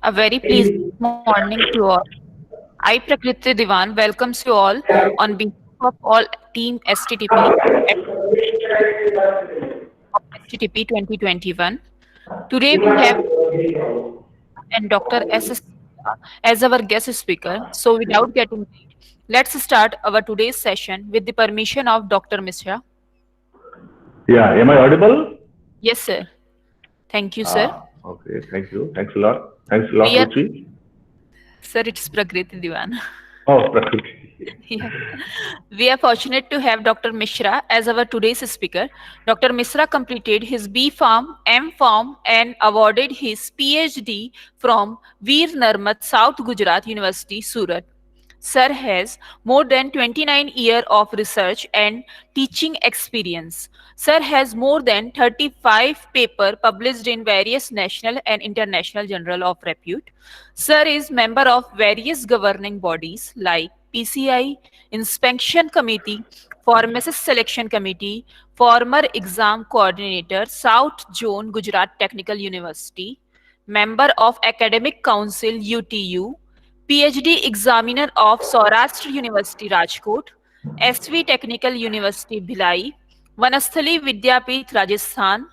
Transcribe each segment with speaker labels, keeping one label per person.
Speaker 1: A very pleasant morning to all. I, Prakriti Diwan, welcomes you all on behalf of all Team STTP at STTP 2021. Today we have and Dr. S.S. as our guest speaker. So without getting late, let's start our today's session with the permission of Dr. Mishra.
Speaker 2: Yeah, am I audible?
Speaker 1: Yes, sir. Thank you, sir.
Speaker 2: Okay, thank you. Thanks a lot. Thanks a lot,
Speaker 1: We are,
Speaker 2: Ruchi.
Speaker 1: sir, it's Prakriti Diwan.
Speaker 2: Oh, Prakriti.
Speaker 1: Yeah. We are fortunate to have Dr. Mishra as our today's speaker. Dr. Mishra completed his B Farm, M Farm, and awarded his PhD from Veer Narmat, South Gujarat University, Surat. Sir has more than 29 years of research and teaching experience. Sir has more than 35 papers published in various national and international journal of repute. Sir is member of various governing bodies like PCI, Inspection Committee, Pharmacist Selection Committee, former exam coordinator, South Zone Gujarat Technical University, member of Academic Council UTU, PhD examiner of Saurashtra University Rajkot, SV Technical University Bhilai, Vanasthali Vidyapith Rajasthan,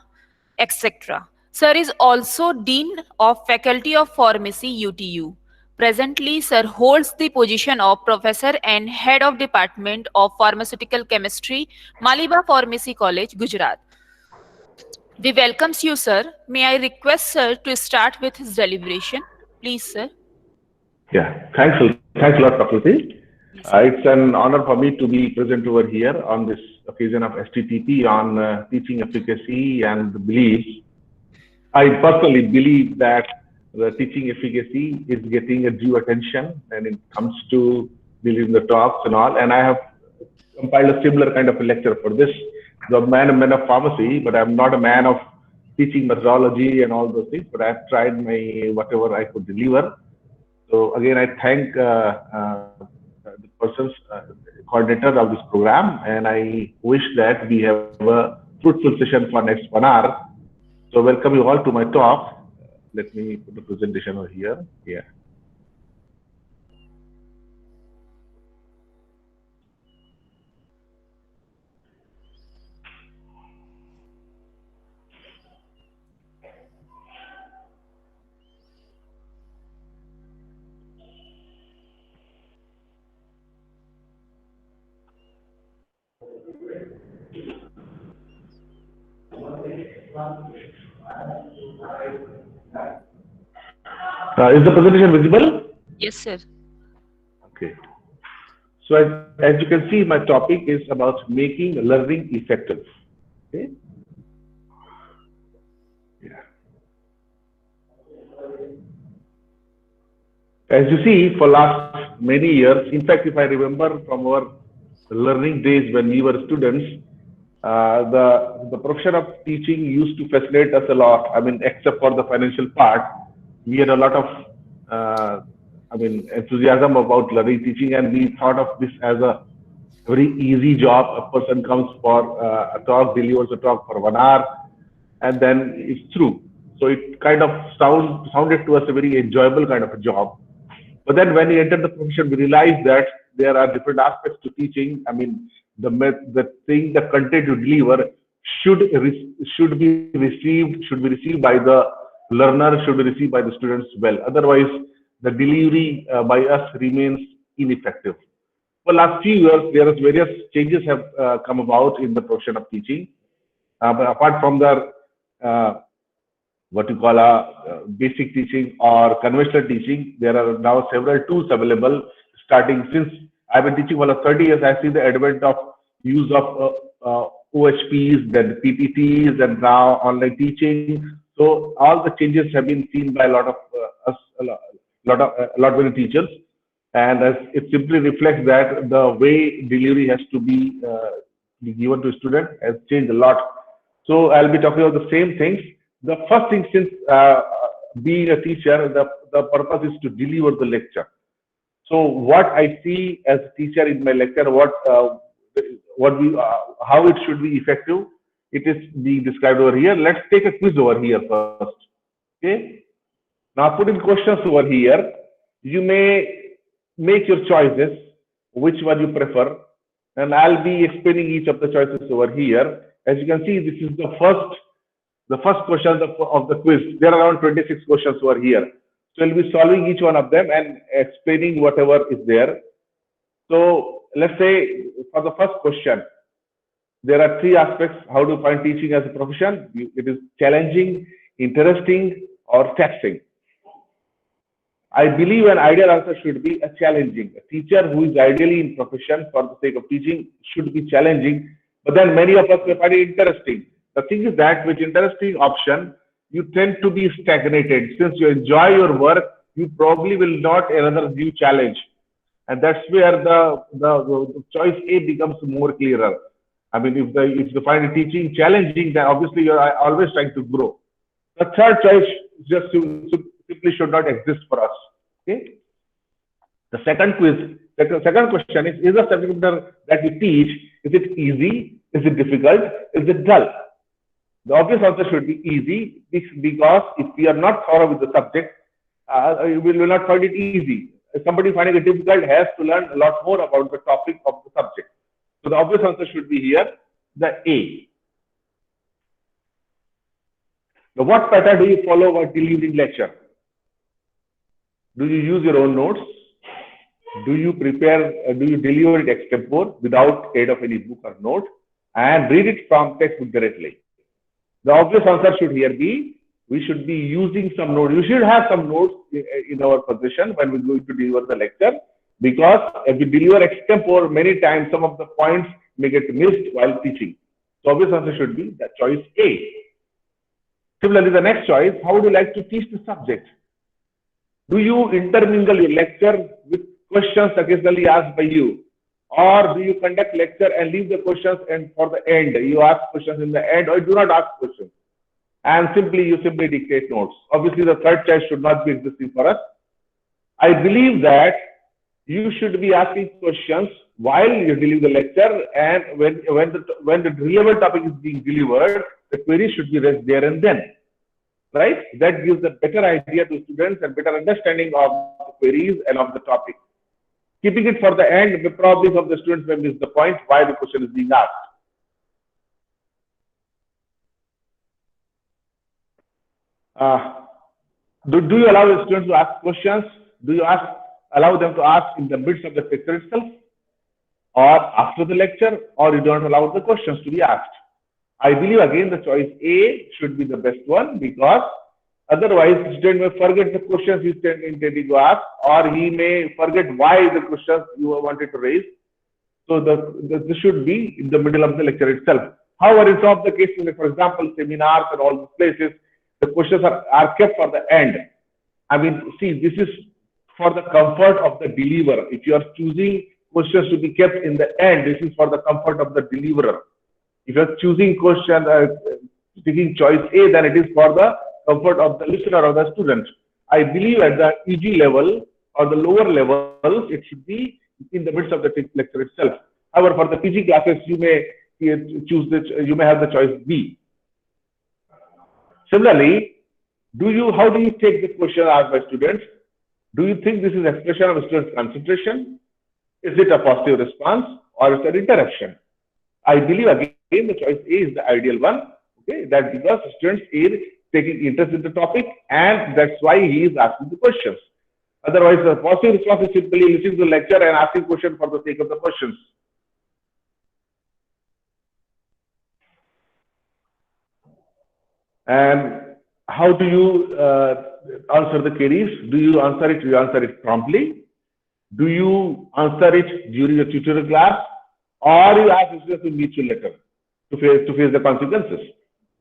Speaker 1: etc. Sir is also Dean of Faculty of Pharmacy UTU. Presently, Sir holds the position of Professor and Head of Department of Pharmaceutical Chemistry, Maliba Pharmacy College, Gujarat. We welcomes you, sir. May I request Sir to start with his deliberation? Please, sir.
Speaker 2: Yeah, thanks a lot, Prakriti.
Speaker 1: Yes, sir.
Speaker 2: It's an honor for me to be present over here on this occasion of STTP on teaching efficacy and beliefs. I personally believe that the teaching efficacy is getting a due attention when it comes to delivering the talks and all. And I have compiled a similar kind of a lecture for this. The man of pharmacy, but I'm not a man of teaching methodology and all those things. But I've tried my whatever I could deliver. So again, I thank the person's coordinator of this program, and I wish that we have a fruitful session for next 1 hour. So welcome you all to my talk. Let me put the presentation over here. Yeah. Is the presentation visible?
Speaker 1: Yes, sir.
Speaker 2: Okay. So as you can see, my topic is about making learning effective. Okay. Yeah. As you see, for last many years, in fact, if I remember from our learning days when we were students, the profession of teaching used to fascinate us a lot. I mean, except for the financial part, we had a lot of, enthusiasm about learning teaching, and we thought of this as a very easy job. A person comes for a talk, delivers a talk for 1 hour, and then it's through. So it kind of sounded to us a very enjoyable kind of a job. But then when we entered the profession, we realized that there are different aspects to teaching. I mean, the content you deliver should be received by the learner, should be received by the students well. Otherwise, the delivery by us remains ineffective. For last few years, there is various changes have come about in the profession of teaching. But apart from the what you call a basic teaching or conventional teaching, there are now several tools available. Starting since I've been teaching for 30 years, I see the advent of use of OHPs, then PPTs, and now online teaching. So all the changes have been seen by a lot of us, a lot many teachers, and as it simply reflects that the way delivery has to be given to a student has changed a lot. So I'll be talking about the same things. The first thing, since being a teacher, the purpose is to deliver the lecture. So what I see as a teacher in my lecture, how it should be effective, it is being described over here. Let's take a quiz over here first. Okay. Now put in questions over here. You may make your choices, which one you prefer, and I'll be explaining each of the choices over here. As you can see, this is the first question of the quiz. There are around 26 questions over here. So we'll be solving each one of them and explaining whatever is there. So let's say for the first question, there are three aspects how to find teaching as a profession. It is challenging, interesting, or taxing. I believe an ideal answer should be a challenging. A teacher who is ideally in profession for the sake of teaching should be challenging, but then many of us may find it interesting. The thing is that with interesting option, you tend to be stagnated. Since you enjoy your work, you probably will not another new challenge. And that's where the choice A becomes more clearer. I mean, if you find teaching challenging, then obviously you're always trying to grow. The third choice just simply should not exist for us. Okay. The second question is the subject matter that we teach, is it easy? Is it difficult? Is it dull? The obvious answer should be easy, because if we are not thorough with the subject, we will not find it easy. If somebody finding it difficult has to learn a lot more about the topic of the subject. So the obvious answer should be here, the A. Now, what pattern do you follow while delivering lecture? Do you use your own notes? Do you deliver it extempore without aid of any book or note, and read it from textbook directly? The obvious answer should here be, we should be using some notes. You should have some notes in our possession when we're going to deliver the lecture, because if we deliver extempore, many times some of the points may get missed while teaching. So obvious answer should be the choice A. Similarly, the next choice, how would you like to teach the subject? Do you intermingle your lecture with questions occasionally asked by you? Or do you conduct lecture and leave the questions and for the end? You ask questions in the end, or you do not ask questions, and you simply dictate notes. Obviously, the third choice should not be existing for us. I believe that you should be asking questions while you deliver the lecture, and when the relevant topic is being delivered, the query should be raised there and then. Right? That gives a better idea to students and better understanding of the queries and of the topic. Keeping it for the end, probably some of the students may miss the point why the question is being asked. Do you allow the students to ask questions? Do you allow them to ask in the midst of the lecture itself, or after the lecture, or you don't allow the questions to be asked? I believe again the choice A should be the best one, because otherwise the student may forget the questions he's intending to ask, or he may forget why the questions you wanted to raise. So this should be in the middle of the lecture itself. However, in some of the cases, like for example, seminars and all these places, the questions are kept for the end. I mean, see, this is for the comfort of the deliverer. If you are choosing questions to be kept in the end, this is for the comfort of the deliverer. If you are choosing taking choice A, then it is for the comfort of the listener or the student. I believe at the EG level or the lower levels, it should be in the midst of the lecture itself. However, for the PG classes, you may have the choice B. Similarly, how do you take the question asked by students? Do you think this is expression of students' concentration? Is it a positive response, or is it an interruption? I believe again the choice A is the ideal one. Okay, that because students are taking interest in the topic, and that's why he is asking the questions. Otherwise, the positive response is simply listening to the lecture and asking questions for the sake of the questions. And how do you answer the queries? Do you answer it promptly? Do you answer it during the tutorial class, or you ask the students to meet you later to face the consequences?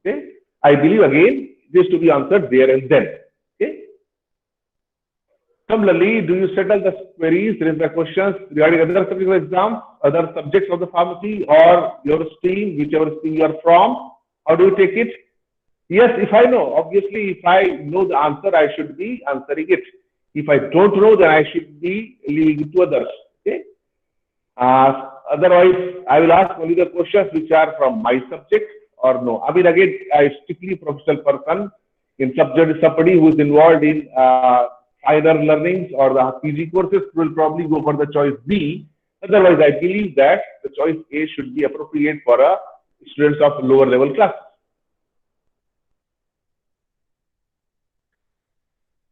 Speaker 2: Okay, I believe again this to be answered there and then. Okay. Similarly, do you settle the queries, raise the questions regarding other subjects of exam, other subjects of the pharmacy, or your stream, whichever stream you are from? How do you take it? Yes, if I know, obviously, if I know the answer, I should be answering it. If I don't know, then I should be leaving it to others. Okay. Otherwise, I will ask only the questions which are from my subject or no. I mean, again, I strictly professional person. in subject, somebody who is involved in higher learnings or the PG courses will probably go for the choice B. Otherwise, I believe that the choice A should be appropriate for students of lower level classes.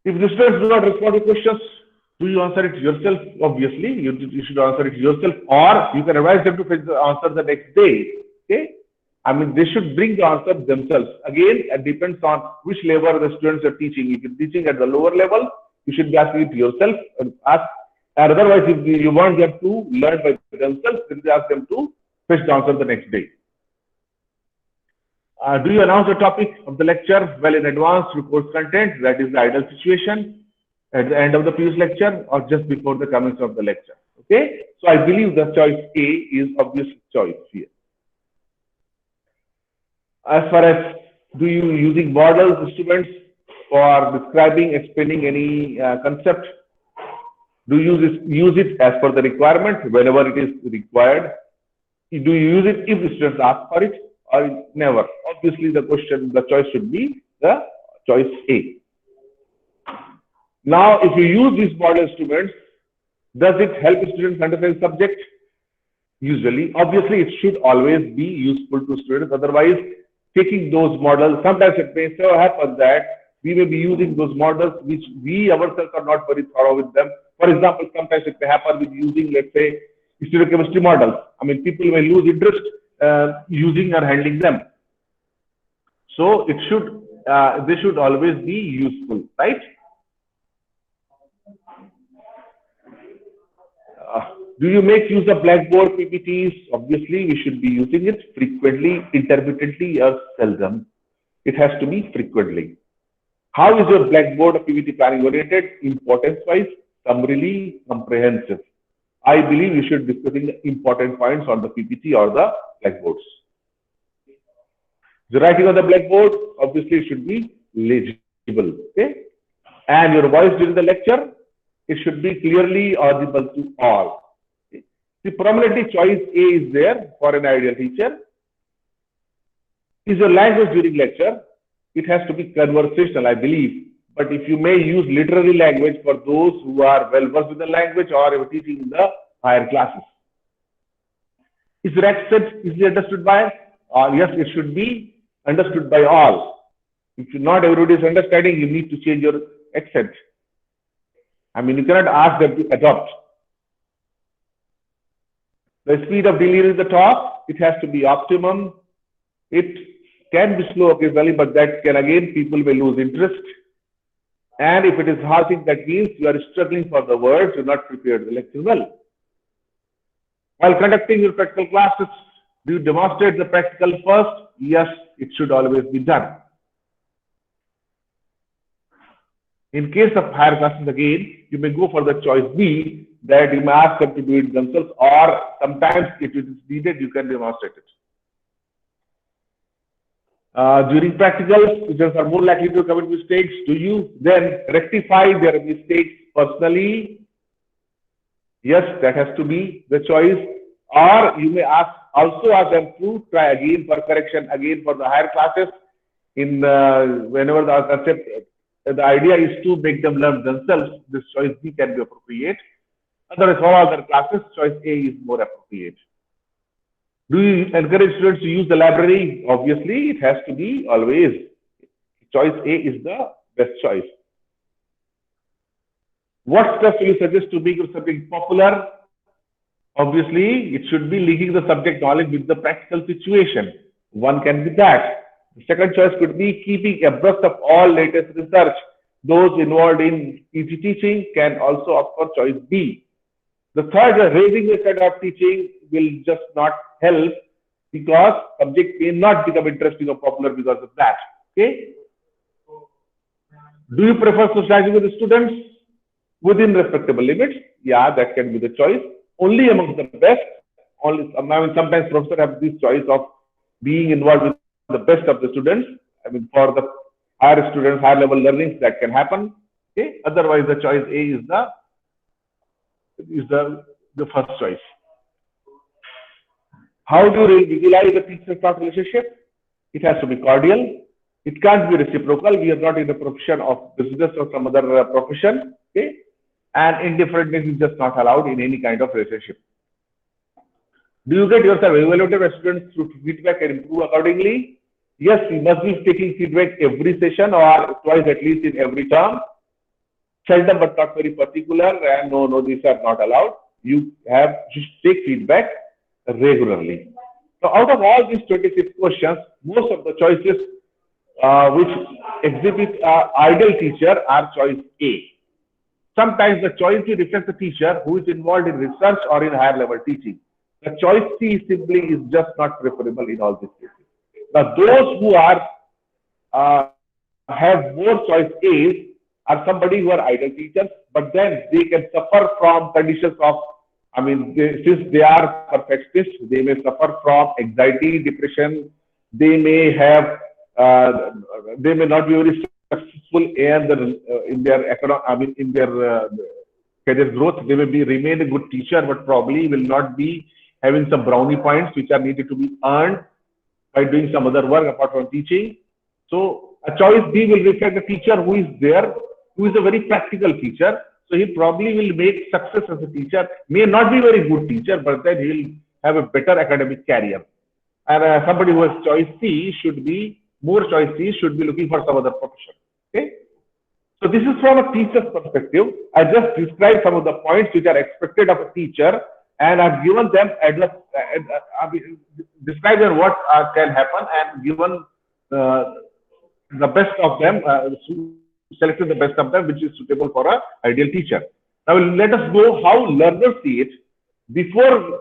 Speaker 2: If the students do not respond to questions, do you answer it yourself? Obviously, you should answer it yourself, or you can advise them to fetch the answer the next day. Okay, I mean they should bring the answer themselves. Again, it depends on which level the students are teaching. If you're teaching at the lower level, you should be asking it yourself and ask. And otherwise, if you want them to learn by themselves, then you ask them to fetch the answer the next day. Do you announce the topic of the lecture well in advance through course content? That is the ideal situation at the end of the previous lecture or just before the commencement of the lecture. Okay, so I believe the choice A is obvious choice here. As far as do you using models, instruments for describing, explaining any concept? Do you use it as per the requirement whenever it is required? Do you use it if the students ask for it or never? Obviously, the choice should be the choice A. Now, if you use these model instruments, does it help students understand the subject? Usually, obviously, it should always be useful to students. Otherwise, taking those models, sometimes it may so happen that we may be using those models which we ourselves are not very thorough with them. For example, sometimes it may happen with using, let's say, stereochemistry models. I mean, people may lose interest using or handling them. So it should, they should always be useful, right? Do you make use of Blackboard PPTs? Obviously, we should be using it frequently, intermittently, or seldom. It has to be frequently. How is your Blackboard PPT planning oriented? Importance-wise, summarily, comprehensive. I believe you should discuss the important points on the PPT or the Blackboards. The writing on the Blackboard, obviously, it should be legible. Okay? And your voice during the lecture, it should be clearly audible to all. The prominently choice A is there for an ideal teacher. Is your language during lecture? It has to be conversational, I believe. But if you may use literary language for those who are well versed with the language or are teaching in the higher classes. Is your accent easily understood by? Yes, it should be understood by all. If not everybody is understanding, you need to change your accent. I mean, you cannot ask them to adopt. The speed of delivery is the top. It has to be optimum. It can be slow occasionally, but that can again, people may lose interest. And if it is harshing, that means you are struggling for the words, you're not prepared the lecture well. While conducting your practical classes, do you demonstrate the practical first? Yes, it should always be done. In case of higher classes, again, you may go for the choice B, that you may ask them to do it themselves, or sometimes if it is needed, you can demonstrate it. During practicals, students are more likely to commit mistakes. Do you then rectify their mistakes personally? Yes, that has to be the choice. Or you may also ask them to try again for correction, again for the higher classes. In whenever the concept, the idea is to make them learn themselves. This choice B can be appropriate. Otherwise, for all other classes, choice A is more appropriate. Do you encourage students to use the library? Obviously, it has to be always. Choice A is the best choice. What steps will you suggest to make your subject popular? Obviously, it should be linking the subject knowledge with the practical situation. One can be that. The second choice could be keeping abreast of all latest research. Those involved in PG teaching can also opt for choice B. The third, raising the standard of teaching will just not help because subject may not become interesting or popular because of that. Okay. Do you prefer socializing with the students within respectable limits? Yeah, that can be the choice. Only among the best. Only, I mean, sometimes professors have this choice of being involved with the best of the students. I mean, for the higher students, higher level learnings, that can happen. Okay. Otherwise, the choice A is the first choice. How do you visualize the teacher-staff relationship? It has to be cordial. It can't be reciprocal. We are not in the profession of business or some other profession. Okay, and indifferentness is just not allowed in any kind of relationship. Do you get yourself evaluated by students through feedback and improve accordingly? Yes, you must be taking feedback every session or twice at least in every term. Seldom but not very particular, and no, these are not allowed. You have to take feedback regularly. So out of all these 26 questions, most of the choices which exhibit ideal teacher are choice A. Sometimes the choice B reflects the teacher who is involved in research or in higher level teaching. The choice C simply is just not preferable in all these cases. Now, those who are have more choice A's are somebody who are ideal teachers, but then they can suffer from conditions of, since they are perfectionists, they may suffer from anxiety, depression. They may have, they may not be very successful in their in their career growth. They may remain a good teacher, but probably will not be having some brownie points which are needed to be earned by doing some other work apart from teaching. So a choice B will reflect the teacher who is there, who is a very practical teacher. So he probably will make success as a teacher, may not be a very good teacher, but then he'll have a better academic career. And somebody who has choice C should be, more choice C should be looking for some other profession. Okay. So this is from a teacher's perspective. I just described some of the points which are expected of a teacher, and I've given them described them what can happen and given the best of them, selected the best of them which is suitable for an ideal teacher. Now let us go how learners see it. Before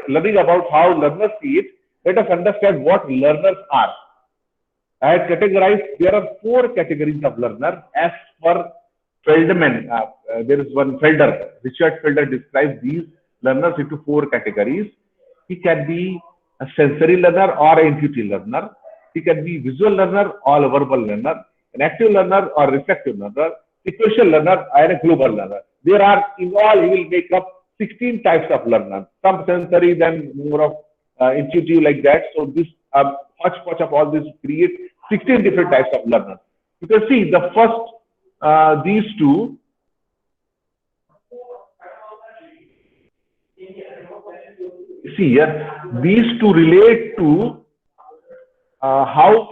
Speaker 2: learning about how learners see it, let us understand what learners are. I have categorized, there are 4 categories of learner as per Feldman. There is one Felder. Richard Felder describes these learners into 4 categories. He can be a sensory learner or an intuitive learner. He can be visual learner or a verbal learner, an active learner or reflective learner, sequential learner and a global learner. There are, in all, he will make up 16 types of learner. Some sensory, then more of intuitive like that. So this hodgepodge of all this create 16 different types of learners. You can see the first, these two. See here, these two relate to how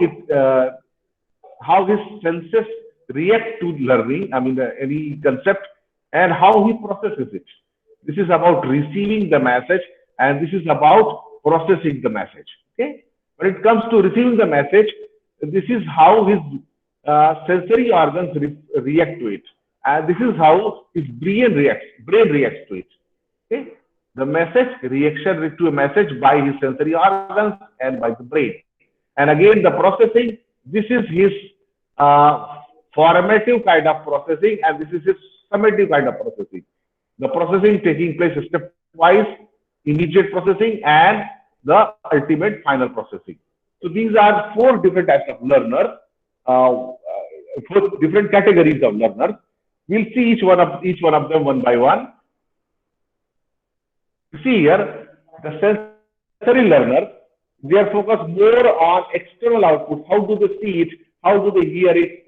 Speaker 2: his senses react to learning, any concept, and how he processes it. This is about receiving the message, and this is about processing the message. Okay. When it comes to receiving the message, this is how his sensory organs react to it, and this is how his brain reacts to it. Okay. The reaction to a message by his sensory organs and by the brain. And again, the processing, this is his formative kind of processing, and this is his summative kind of processing. The processing taking place stepwise, immediate processing, and the ultimate final processing. So these are 4 different types of learners, 4 different categories of learners. We'll see each one of them one by one. See here, the sensory learners, they are focused more on external outputs. How do they see it? How do they hear it?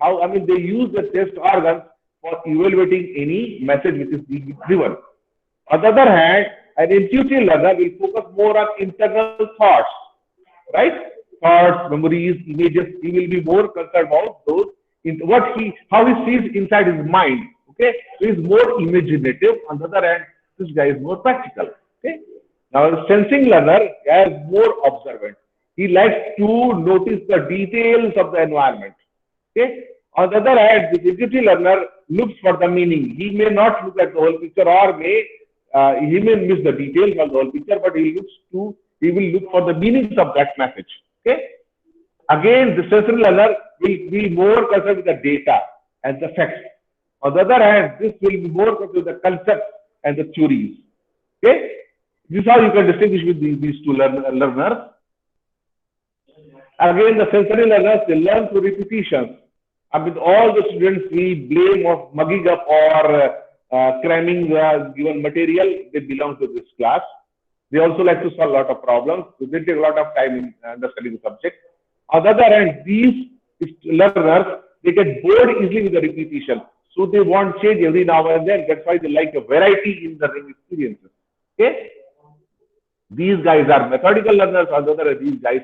Speaker 2: They use the taste organs for evaluating any message which is being given. On the other hand, an intuitive learner will focus more on internal thoughts, right? Thoughts, memories, images. He will be more concerned about those, how he sees inside his mind. Okay, so he's more imaginative. On the other hand, this guy is more practical. Okay. Now, the sensing learner is more observant. He likes to notice the details of the environment. Okay. On the other hand, the intuitive learner looks for the meaning. He may not look at the whole picture, or he may miss the details of the whole picture, but he will look for the meanings of that message. Okay. Again, the sensory learner will be more concerned with the data and the facts. On the other hand, this will be more concerned with the concepts and the theories. Okay. This is how you can distinguish with these 2 learners. Again, the sensory learners, they learn through repetitions. With all the students, we blame of mugging up or cramming the given material. They belong to this class. They also like to solve a lot of problems. So they take a lot of time in understanding the subject. On the other hand, these learners, they get bored easily with the repetition. So they want change every now and then. That's why they like a variety in learning experiences. Okay? These guys are methodical learners. On the other hand, these guys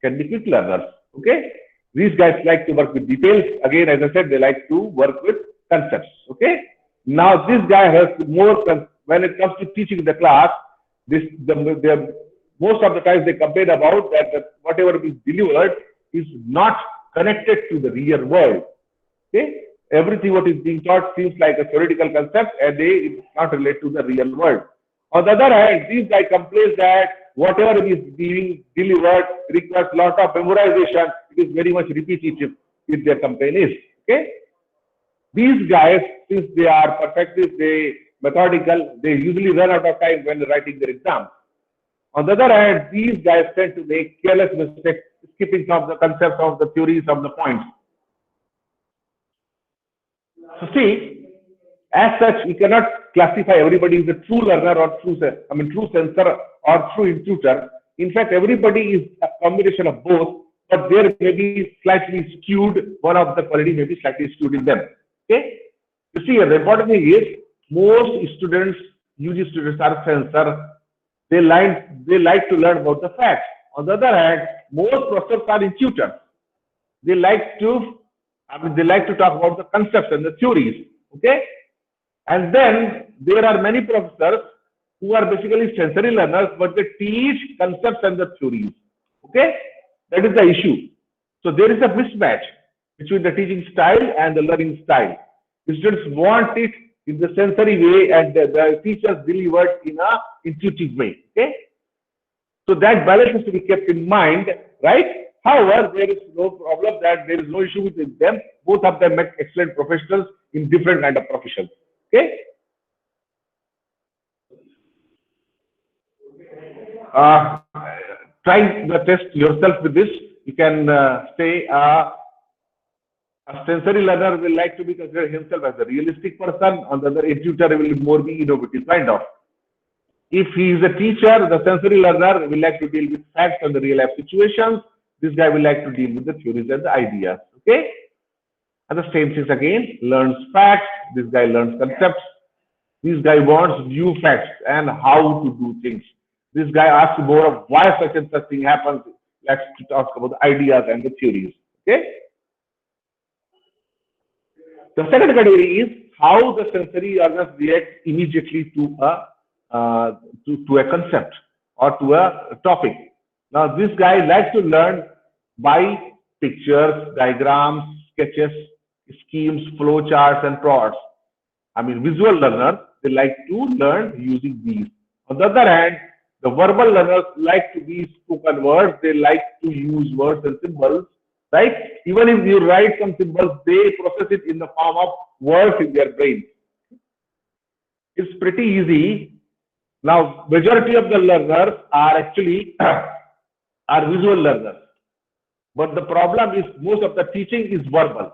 Speaker 2: can be quick learners. Okay? These guys like to work with details. Again, as I said, they like to work with concepts. Okay? Now, this guy has more, when it comes to teaching the class, most of the times they complain about that whatever is delivered is not connected to the real world. Okay? Everything what is being taught seems like a theoretical concept and it's not related to the real world. On the other hand, this guy complains that whatever is being delivered requires a lot of memorization. It is very much repetitive, if their complaint is. Okay? These guys, since they are perfectionists, they methodical, they usually run out of time when writing their exams. On the other hand, these guys tend to make careless mistakes, skipping some of the concepts, of the theories, of the points. So see, as such, we cannot classify everybody as a true learner or true sensor or true intuitor. In fact, everybody is a combination of both, but there may be slightly skewed, one of the quality may be slightly skewed in them. Okay? You see, the important thing is, most students, UG students are sensor. They like to learn about the facts. On the other hand, most professors are intuitors. They like to talk about the concepts and the theories. Okay? And then there are many professors who are basically sensory learners, but they teach concepts and the theories. Okay? That is the issue. So there is a mismatch between the teaching style and the learning style. The students want it in the sensory way and the teachers delivered in a intuitive way. Okay? So that balance has to be kept in mind, right? However, there is no problem that there is no issue with them. Both of them make excellent professionals in different kind of professions. Okay? Try the test yourself with this. You can say a sensory learner will like to be considered himself as a realistic person. On the other, intuitor will more be innovative, kind of. If he is a teacher, the sensory learner will like to deal with facts and the real life situations. This guy will like to deal with the theories and the ideas. Okay? And the same things again, learns facts. This guy learns concepts. This guy wants new facts and how to do things. This guy asks more of why such and such thing happens. Let's talk about the ideas and the theories. Okay? The second category is how the sensory learners react immediately to a concept or to a topic. Now, this guy likes to learn by pictures, diagrams, sketches, schemes, flowcharts, and plots. Visual learners, they like to learn using these. On the other hand, the verbal learners like to be spoken words. They like to use words and symbols, right? Even if you write some symbols, they process it in the form of words in their brain. It's pretty easy. Now, majority of the learners are actually are visual learners. But the problem is most of the teaching is verbal,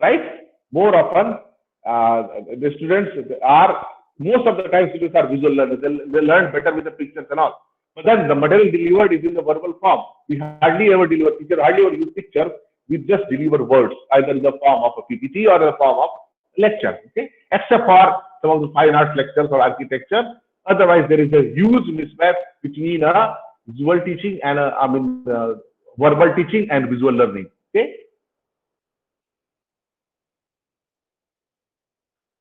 Speaker 2: right? More often, the students are, most of the time students are visual learners. They learn better with the pictures and all. But then the material delivered is in the verbal form. We hardly ever deliver pictures, hardly ever use pictures. We just deliver words, either in the form of a PPT or in the form of lecture. Okay? Except for some of the fine arts lectures or architecture. Otherwise, there is a huge mismatch between a visual teaching and verbal teaching and visual learning. Okay?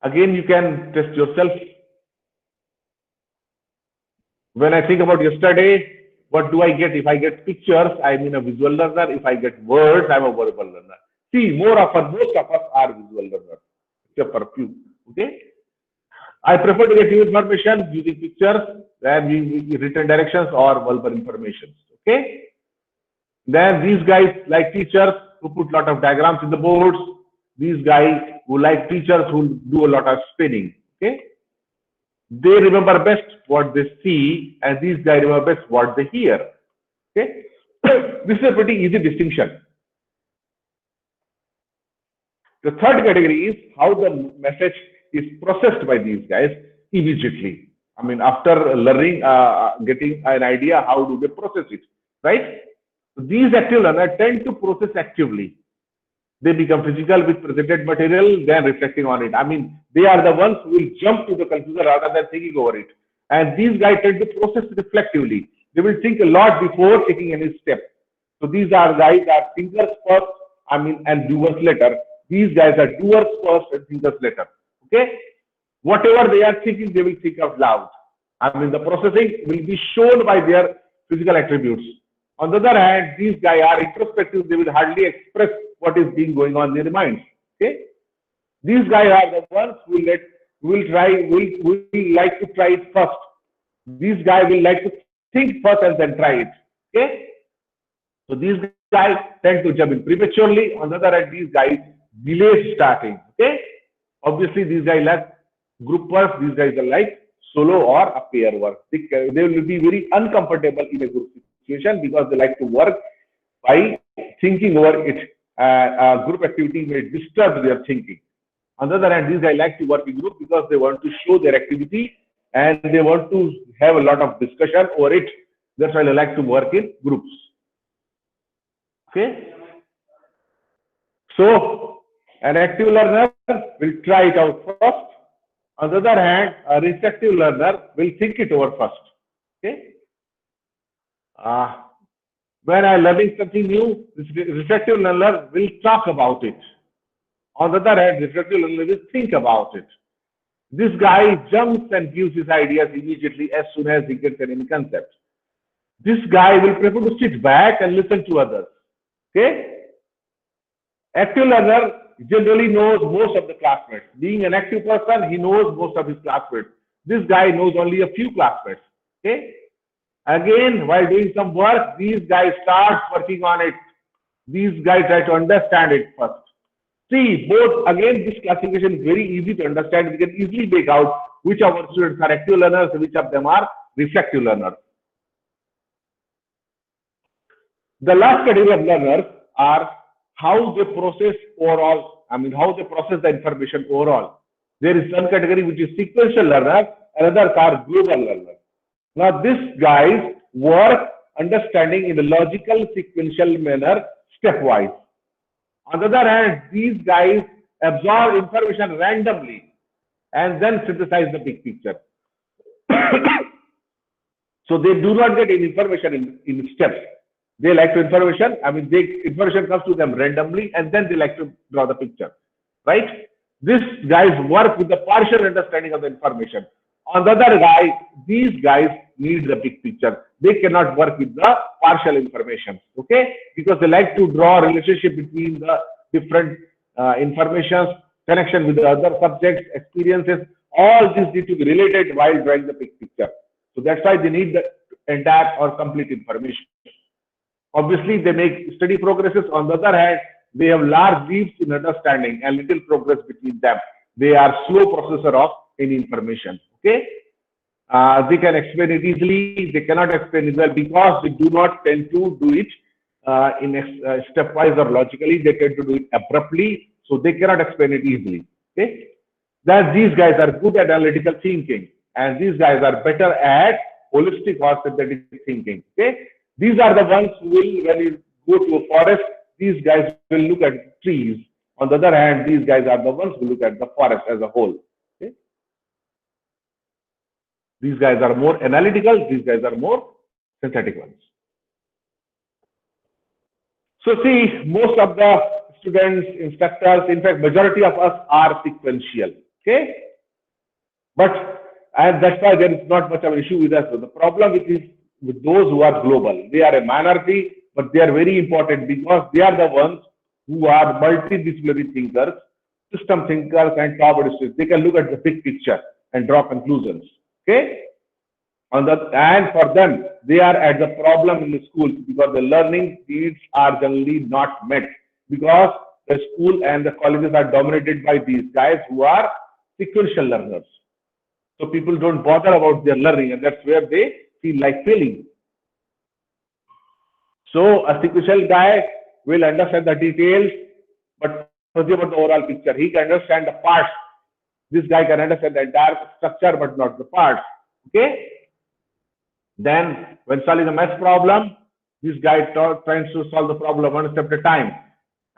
Speaker 2: Again, you can test yourself. When I think about yesterday, what do I get? If I get pictures, I'm a visual learner. If I get words, I'm a verbal learner. See, most of us are visual learners, except for a few. Okay? I prefer to get new information using pictures than written directions or verbal information. Okay? Then these guys like teachers who put a lot of diagrams in the boards. These guys who like teachers who do a lot of spinning. Okay? They remember best what they see, and these guys remember best what they hear. Okay? This is a pretty easy distinction. The third category is how the message is processed by these guys immediately. After learning, getting an idea, how do they process it, right? So these active learners tend to process actively. They become physical with presented material, then reflecting on it. I mean, they are the ones who will jump to the conclusion rather than thinking over it. And these guys tend to process reflectively. They will think a lot before taking any step. So these are guys are thinkers first, I mean, and doers later. These guys are doers first and thinkers later. Okay? Whatever they are thinking, they will think out loud. I mean, the processing will be shown by their physical attributes. On the other hand, these guys are introspective. They will hardly express what is being going on in their minds. Okay, these guys are the ones who will like to try it first. These guys will like to think first and then try it. Okay, so these guys tend to jump in prematurely. On the other hand, these guys delay starting. Okay, obviously these guys like group work. These guys are like solo or a pair work. They will be very uncomfortable in a group situation because they like to work by thinking over it. Group activity may disturb their thinking. On the other hand, these guys like to work in group because they want to show their activity and they want to have a lot of discussion over it. That's why they like to work in groups. Okay. So an active learner will try it out first. On the other hand, a receptive learner will think it over first. Okay. When I'm learning something new, this receptive learner will talk about it. On the other hand, receptive learner will think about it. This guy jumps and gives his ideas immediately as soon as he gets any concept. This guy will prefer to sit back and listen to others. Okay? Active learner generally knows most of the classmates. Being an active person, he knows most of his classmates. This guy knows only a few classmates. Okay? Again, while doing some work, these guys start working on it. These guys try to understand it first. See, both, again, this classification is very easy to understand. We can easily make out which of our students are active learners and which of them are reflective learners. The last category of learners are how they process overall, I mean, how they process the information overall. There is one category which is sequential learners, another are global learners. Now, these guys work understanding in a logical, sequential manner, stepwise. On the other hand, these guys absorb information randomly and then synthesize the big picture. So they do not get any information in steps. They like to information, I mean, information comes to them randomly and then they like to draw the picture, right? These guys work with the partial understanding of the information. On the other guy, these guys need the big picture. They cannot work with the partial information, okay? Because they like to draw a relationship between the different informations, connection with the other subjects, experiences. All these need to be related while drawing the big picture. So that's why they need the entire or complete information. Obviously, they make steady progresses. On the other hand, they have large leaps in understanding and little progress between them. They are slow processor of any information. Okay, they can explain it easily. They cannot explain it well because they do not tend to do it in stepwise or logically. They tend to do it abruptly, so they cannot explain it easily. Okay, that these guys are good at analytical thinking, and these guys are better at holistic or synthetic thinking. Okay, these are the ones who will, when you go to a forest, these guys will look at trees. On the other hand, these guys are the ones who look at the forest as a whole. Okay? These guys are more analytical, these guys are more synthetic ones. So see, most of the students, instructors, in fact, majority of us are sequential. Okay? And that's why there is not much of an issue with us. So the problem is with those who are global. They are a minority, but they are very important because they are the ones who are multidisciplinary thinkers, system thinkers, and top students. They can look at the big picture and draw conclusions. Okay? And for them, they are at the problem in the schools because the learning needs are generally not met because the school and the colleges are dominated by these guys who are sequential learners. So people don't bother about their learning, and that's where they feel like failing. So a sequential guy will understand the details, but not about the overall picture. He can understand the parts. This guy can understand the entire structure, but not the parts. Okay? Then, when solving a math problem, This guy tries to solve the problem one step at a time.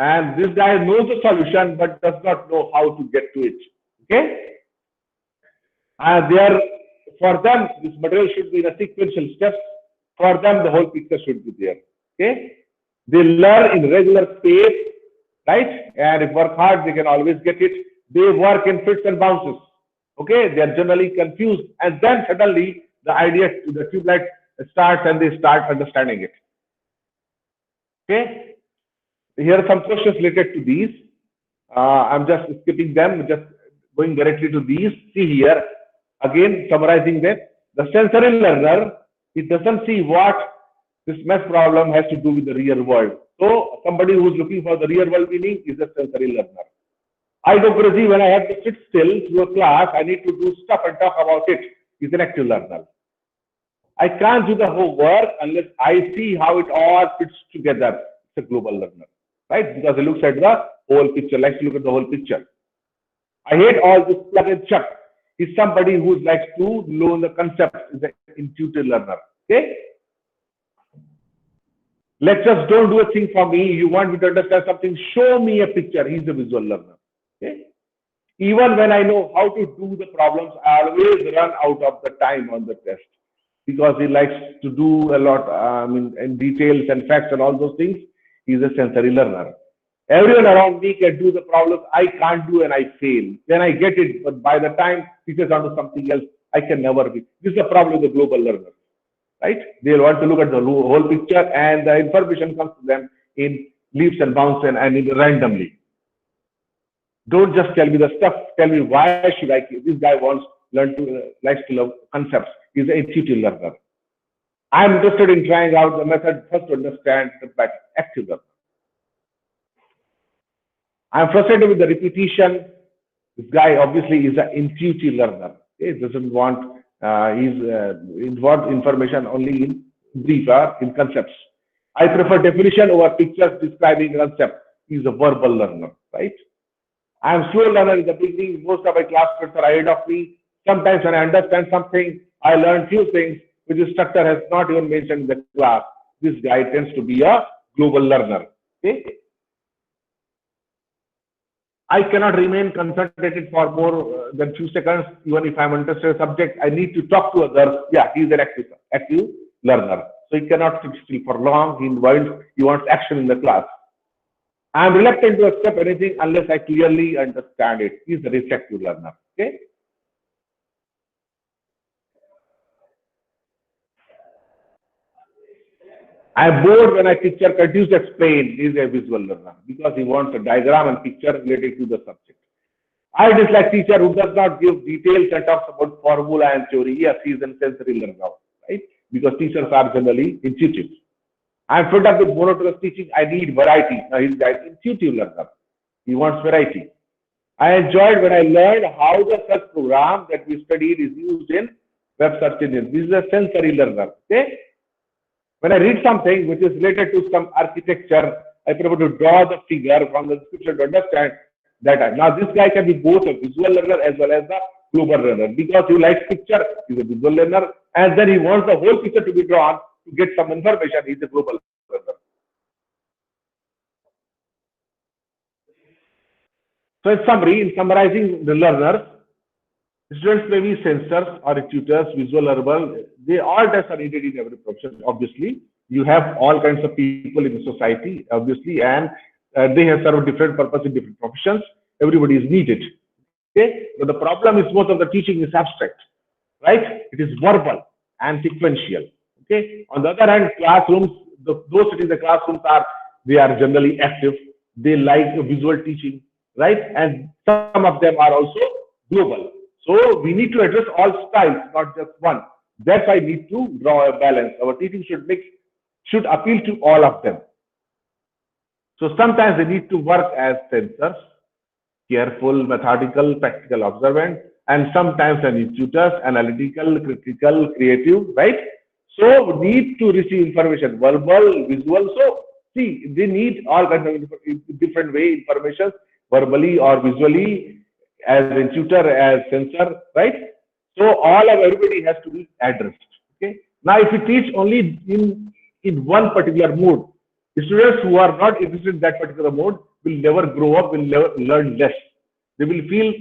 Speaker 2: And this guy knows the solution but does not know how to get to it. Okay? And for them, this material should be in a sequential steps. For them, the whole picture should be there. Okay? They learn in regular pace, right? And if work hard, they can always get it. They work in fits and bounces. Okay? They are generally confused. And then suddenly, the tube light starts and they start understanding it. Okay? Here are some questions related to these. I'm just skipping them, just going directly to these. See here, again, summarizing that. The sensory learner, he doesn't see what this math problem has to do with the real world. So, somebody who's looking for the real world meaning is a sensory learner. I go crazy when I have to sit still through a class. I need to do stuff and talk about it. He's an active learner. I can't do the whole work unless I see how it all fits together. It's a global learner, right? Because he looks at the whole picture, likes to look at the whole picture. I hate all this plug and chuck. He's somebody who likes to learn the concept, is an intuitive learner. Okay? Lectures don't do a thing for me. You want me to understand something, show me a picture. He's a visual learner. Okay? Even when I know how to do the problems, I always run out of the time on the test because he likes to do a lot, in details and facts and all those things. He's a sensory learner. Everyone around me can do the problems. I can't do and I fail. Then I get it, but by the time teachers onto something else, I can never be. This is the problem with the global learner, right? They'll want to look at the whole picture and the information comes to them in leaps and bounds and randomly. Don't just tell me the stuff. Tell me why should I. This guy likes to love concepts. He's an intuitive learner. I'm interested in trying out the method first to understand the pattern. Active learner. I'm frustrated with the repetition. This guy obviously is an intuitive learner. He doesn't want, he's want information only in brief, in concepts. I prefer definition over pictures describing concept. He's a verbal learner, right? I'm slow learner in the beginning. Most of my classmates are ahead of me. Sometimes when I understand something, I learn few things which the instructor has not even mentioned in the class. This guy tends to be a global learner. Okay? I cannot remain concentrated for more than few seconds, even if I'm interested in a subject. I need to talk to others. Yeah, he's an active learner. So he cannot sit still for long. He wants action in the class. I'm reluctant to accept anything unless I clearly understand it. He's a receptive learner. Okay. I'm bored when a teacher continues to explain. He's a visual learner because he wants a diagram and picture related to the subject. I dislike teacher who does not give details and talks about formula and theory. Yes, he's a sensory learner, right? Because teachers are generally intuitive. I'm fed up with monotonous teaching. I need variety. Now he's an intuitive learner. He wants variety. I enjoyed when I learned how the search program that we studied is used in web search engine. This is a sensory learner. Okay. When I read something which is related to some architecture, I prefer to draw the figure from the description to understand that. Now, this guy can be both a visual learner as well as a global learner because he likes picture, he's a visual learner, and then he wants the whole picture to be drawn to get some information, he's a global learner. So, in summary, in summarizing the learners, students may be sensors or tutors, visual, verbal. They all tests are needed in every profession. Obviously, you have all kinds of people in the society, obviously, and they have served different purposes in different professions. Everybody is needed. Okay, but the problem is most of the teaching is abstract, right? It is verbal and sequential. Okay. On the other hand, classrooms, those sitting in the classrooms they are generally active. They like visual teaching, right? And some of them are also global. So we need to address all styles, not just one. That's why we need to draw a balance. Our teaching should appeal to all of them. So sometimes they need to work as sensors, careful, methodical, practical, observant, and sometimes they need tutors, analytical, critical, creative, right? So we need to receive information, verbal, visual. So see, they need all kinds of different way information, verbally or visually, as a tutor, as sensor, right? So all of everybody has to be addressed. Okay. Now, if you teach only in in one particular mode. The students who are not interested in that particular mode will never grow up, will never learn less. They will feel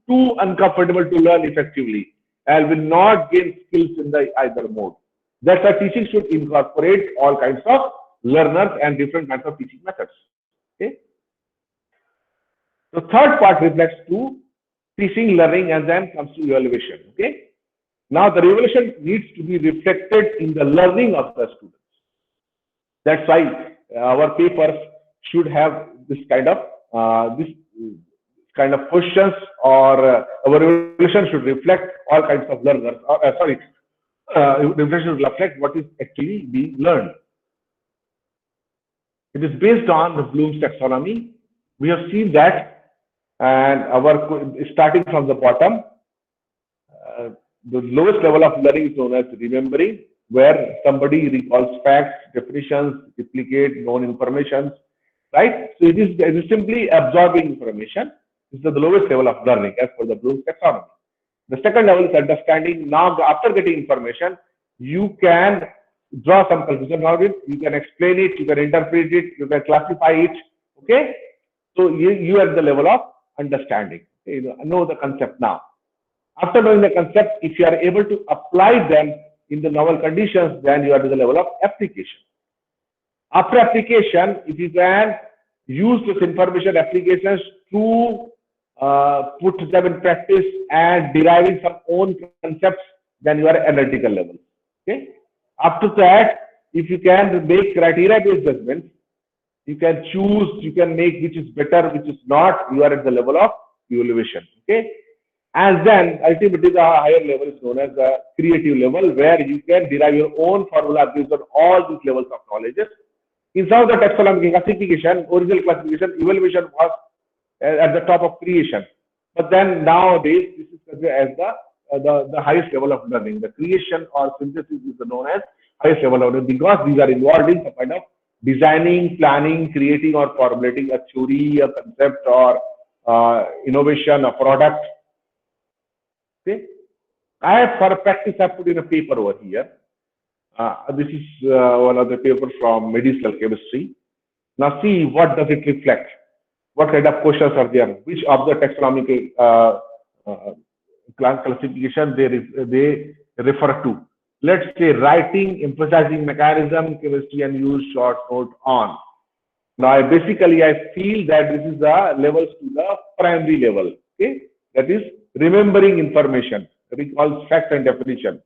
Speaker 2: too uncomfortable to learn effectively and will not gain skills in the either mode. That's why teaching should incorporate all kinds of learners and different kinds of teaching methods. Okay. The third part reflects to teaching, learning, and then comes to evaluation. Okay. Now the evaluation needs to be reflected in the learning of the students. That's why our papers should have this kind of questions, or our evaluation should reflect all kinds of learners. Evaluation should reflect what is actually being learned. It is based on the Bloom's taxonomy. We have seen that, and starting from the bottom, the lowest level of learning is known as remembering, where somebody recalls facts, definitions, duplicate known information, right? So it is simply absorbing information. This is the lowest level of learning as per the Bloom's taxonomy. The second level is understanding. Now, after getting information, you can draw some conclusion out of it. You can explain it. You can interpret it. You can classify it. Okay. So you are at the level of understanding. Okay? You know the concept now. After knowing the concept, if you are able to apply them in the novel conditions, then you are at the level of application. After application, if you can use this information applications to put them in practice and deriving some own concepts, then you are at analytical level. Okay. After that, if you can make criteria-based judgments, you can choose, you can make which is better, which is not, you are at the level of evaluation. Okay. And then ultimately the higher level is known as the creative level, where you can derive your own formula based on all these levels of knowledge. In some of the taxonomic classification, original classification, evaluation was at the top of creation. But then nowadays, this is considered as the highest level of learning. The creation or synthesis is known as highest level of learning, because these are involved in some kind of designing, planning, creating, or formulating a theory, a concept, or innovation, a product. Okay. I have, for a practice, I put in a paper over here. This is one of the papers from medicinal chemistry. Now see what does it reflect. What kind of questions are there? Which of the taxonomic classification they refer to? Let's say writing, emphasizing mechanism, chemistry, and use short note on. Now basically I feel that this is the levels to the primary level. Okay, that is remembering information, recalls fact and definition.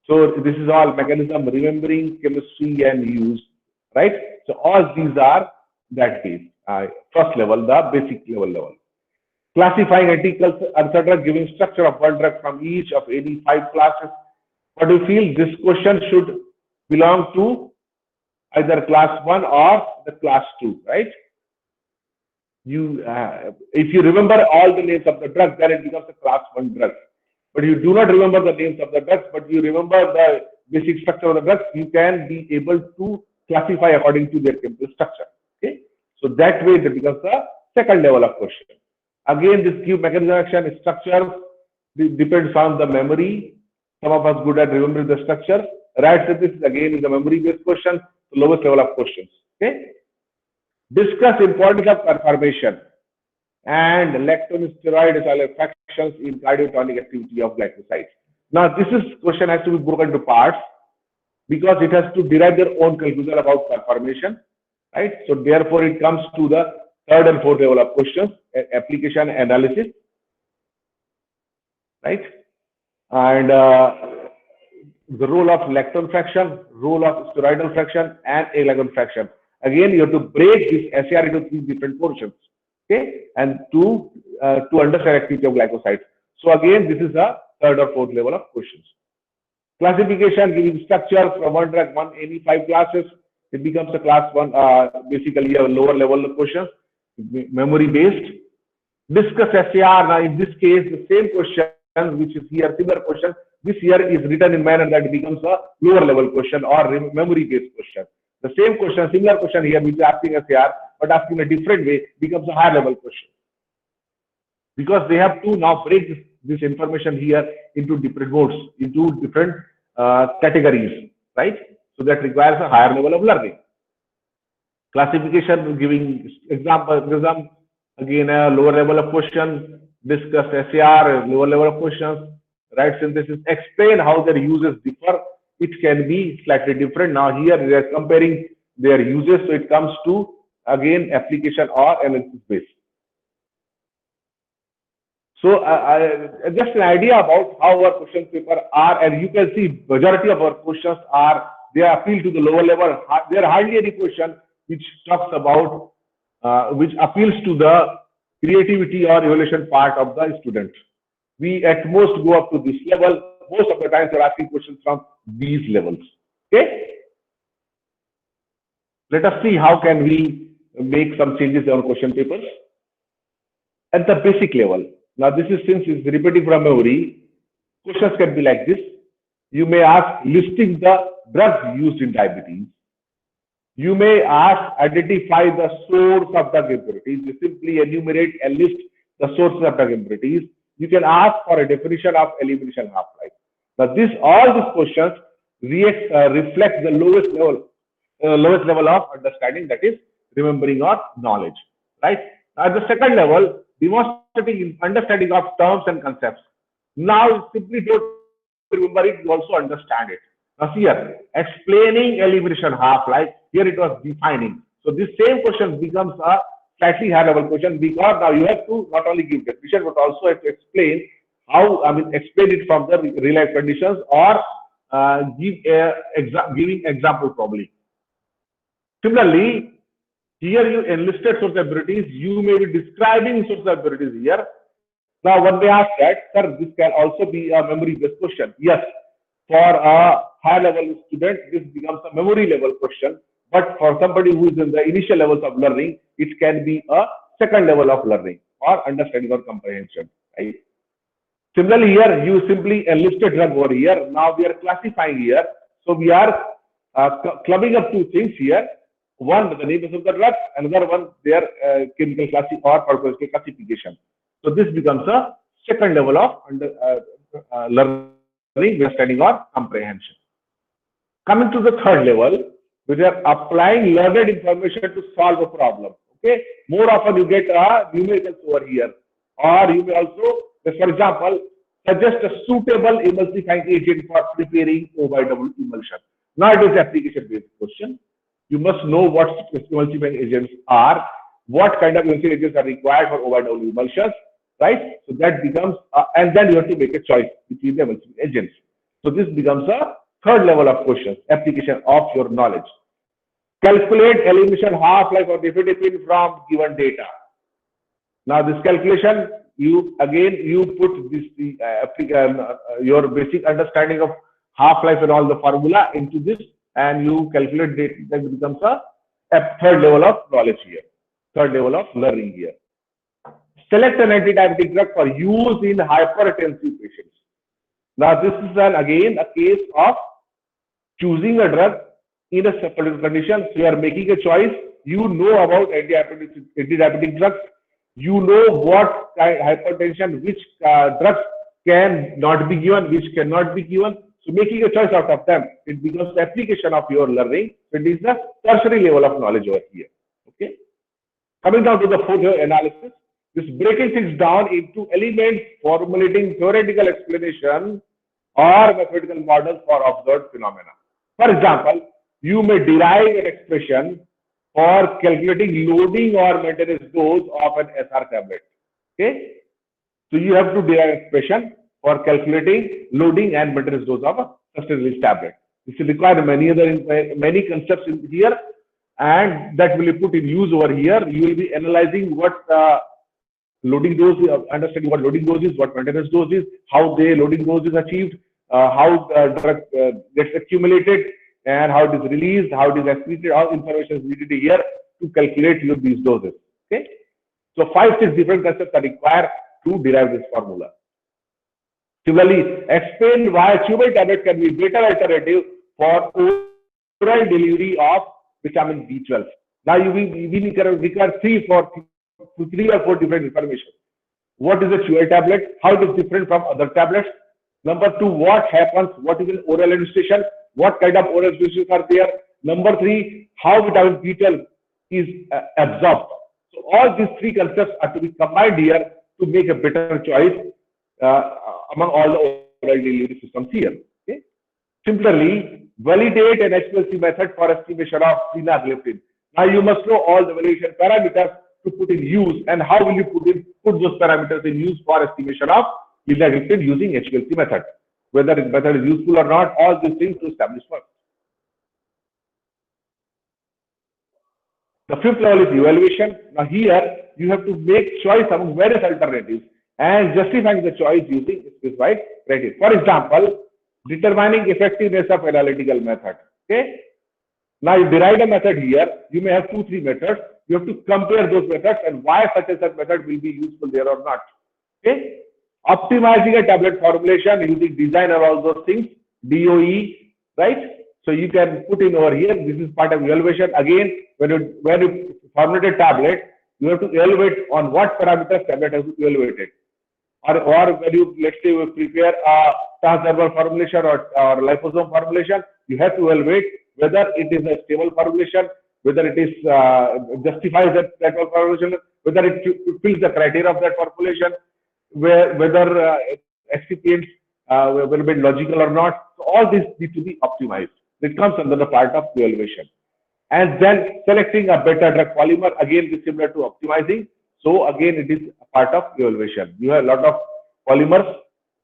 Speaker 2: So this is all mechanism, remembering, chemistry, and use, right? So all these are that case. First level, the basic level. Classifying articles, etc., giving structure of one drug from each of any 5 classes. What do you feel? This question should belong to either class 1 or the class 2, right? If you remember all the names of the drugs, then it becomes a class 1 drug. But you do not remember the names of the drugs, but you remember the basic structure of the drugs, you can be able to classify according to their chemical structure. Okay, so that way that becomes the second level of question. Again, this give mechanism, action, structure depends on the memory. Some of us good at remembering the structure. Right, so this again is a memory-based question, the lowest level of questions. Okay. Discuss importance of conformation and leptosteroid fractions in cardiotonic activity of glycosides. Now, this question has to be broken into parts, because it has to derive their own conclusion about conformation, right? So therefore, it comes to the third and fourth level of questions, application analysis, right? And the role of lactone fraction, role of steroidal fraction, and aglagon fraction. Again, you have to break this SAR into 3 different portions, okay? And to understand activity of glycosides. So again, this is a third or fourth level of questions. Classification, giving structure from one drug, any 5 classes, it becomes a class 1, basically a lower level of questions, memory based. Discuss SAR. Now, in this case, the same question, which is here, similar question, this here is written in manner that it becomes a lower level question or memory based question. The same question, similar question here, which is asking SAR, but asking a different way, becomes a higher level question. Because they have to now break this information here into different modes, into different categories, right? So that requires a higher level of learning. Classification, giving example, again a lower level of question, discuss SAR, lower level of questions, right synthesis, explain how their uses differ. It can be slightly different. Now here we are comparing their uses, so it comes to again application or analysis based. So just an idea about how our question paper are, and you can see majority of our questions are, they appeal to the lower level. There are hardly any question which talks about, which appeals to the creativity or evaluation part of the student. We at most go up to this level. Most of the times we're asking questions from these levels. Okay. Let us see how can we make some changes on question papers. At the basic level, now this is since it's repeating from memory, questions can be like this. You may ask listing the drugs used in diabetes. You may ask identify the source of the impurities. You simply enumerate and list the sources of the impurities. You can ask for a definition of elimination half-life. Now all these questions reflect the lowest level of understanding, that is remembering or knowledge, right? At the second level, demonstrating understanding of terms and concepts. Now simply don't remember it, you also understand it. Now here, explaining elimination half-life, here it was defining. So this same question becomes a slightly higher level question, because now you have to not only give definition but also have to explain how, explain it from the real life conditions, or giving example probably. Similarly, here you enlisted source abilities, you may be describing source abilities here. Now when they ask that, sir, this can also be a memory based question. Yes, for a high level student, this becomes a memory level question. But for somebody who is in the initial levels of learning, it can be a second level of learning or understanding or comprehension. Right? Similarly, here you simply enlisted drug over here. Now we are classifying here. So we are clubbing up two things here. One, the name of the drug, another one, their chemical classification. So this becomes a second level of learning, understanding or comprehension. Coming to the third level, we are applying learned information to solve a problem. Okay, more often you get numericals over here, or you may also, for example, suggest a suitable emulsifying agent for preparing OY emulsion. Now it is application-based question. You must know what emulsifying agents are, what kind of emulsifying agents are required for OY emulsions, right? So that becomes, and then you have to make a choice between the emulsifying agents. So this becomes a third level of questions, application of your knowledge. Calculate elimination half-life of difidipine from given data. Now this calculation, you put this your basic understanding of half-life and all the formula into this, and you calculate data. That becomes a third level of knowledge here, third level of learning here. Select an anti-diabetic drug for use in hypertensive patients. Now this is again a case of choosing a drug in a particular condition. So you are making a choice. You know about anti-diabetic drugs. You know what hypertension, which drugs can not be given, which cannot be given. So making a choice out of them, it becomes the application of your learning. It is the tertiary level of knowledge over here. Okay. Coming down to the fourth analysis, this breaking things down into elements, formulating theoretical explanation or mathematical models for observed phenomena. For example, you may derive an expression for calculating loading or maintenance dose of an SR tablet. Okay. So you have to derive expression for calculating loading and maintenance dose of a sustained release tablet. This will require many concepts in here, and that will be put in use over here. You will be analyzing what loading dose, understanding what loading dose is, what maintenance dose is, how the loading dose is achieved, how the drug gets accumulated, and how it is released, how it is excreted. All information is needed here to calculate these doses. Okay, so 5-6 different concepts are required to derive this formula. Similarly, explain why chewable tablet can be better alternative for oral delivery of vitamin B12. Now we require 3 or 4 different information. What is a chewable tablet? How it is different from other tablets? Number 2, what happens? What is an oral administration? what kind of oral species are there. Number three, how vitamin B12 is absorbed. So all these three concepts are to be combined here to make a better choice among all the oral delivery systems here. Okay? Similarly, validate an HPLC method for estimation of linagliptin. Now you must know all the validation parameters to put in use, and how will you put those parameters in use for estimation of linagliptin using HPLC method. Whether the method is useful or not, all these things to establish first. The fifth level is evaluation. Now here you have to make choice among various alternatives and justifying the choice using specified criteria. For example, determining effectiveness of analytical method. Okay. Now you derive a method here. You may have 2-3 methods. You have to compare those methods and why such and such method will be useful there or not. Okay. Optimizing a tablet formulation using design or all those things. DOE, right? So you can put in over here. This is part of evaluation. Again, when you formulate a tablet, you have to evaluate on what parameters tablet has to be evaluated. Or when you, let's say, you prepare a transdermal formulation or liposome formulation, you have to evaluate whether it is a stable formulation, whether it is justifies that formulation, whether it fulfills the criteria of that formulation, whether excipients will be logical or not. So all this needs to be optimized. It comes under the part of evaluation. And then selecting a better drug polymer, again is similar to optimizing. So again, it is a part of evaluation. You have a lot of polymers.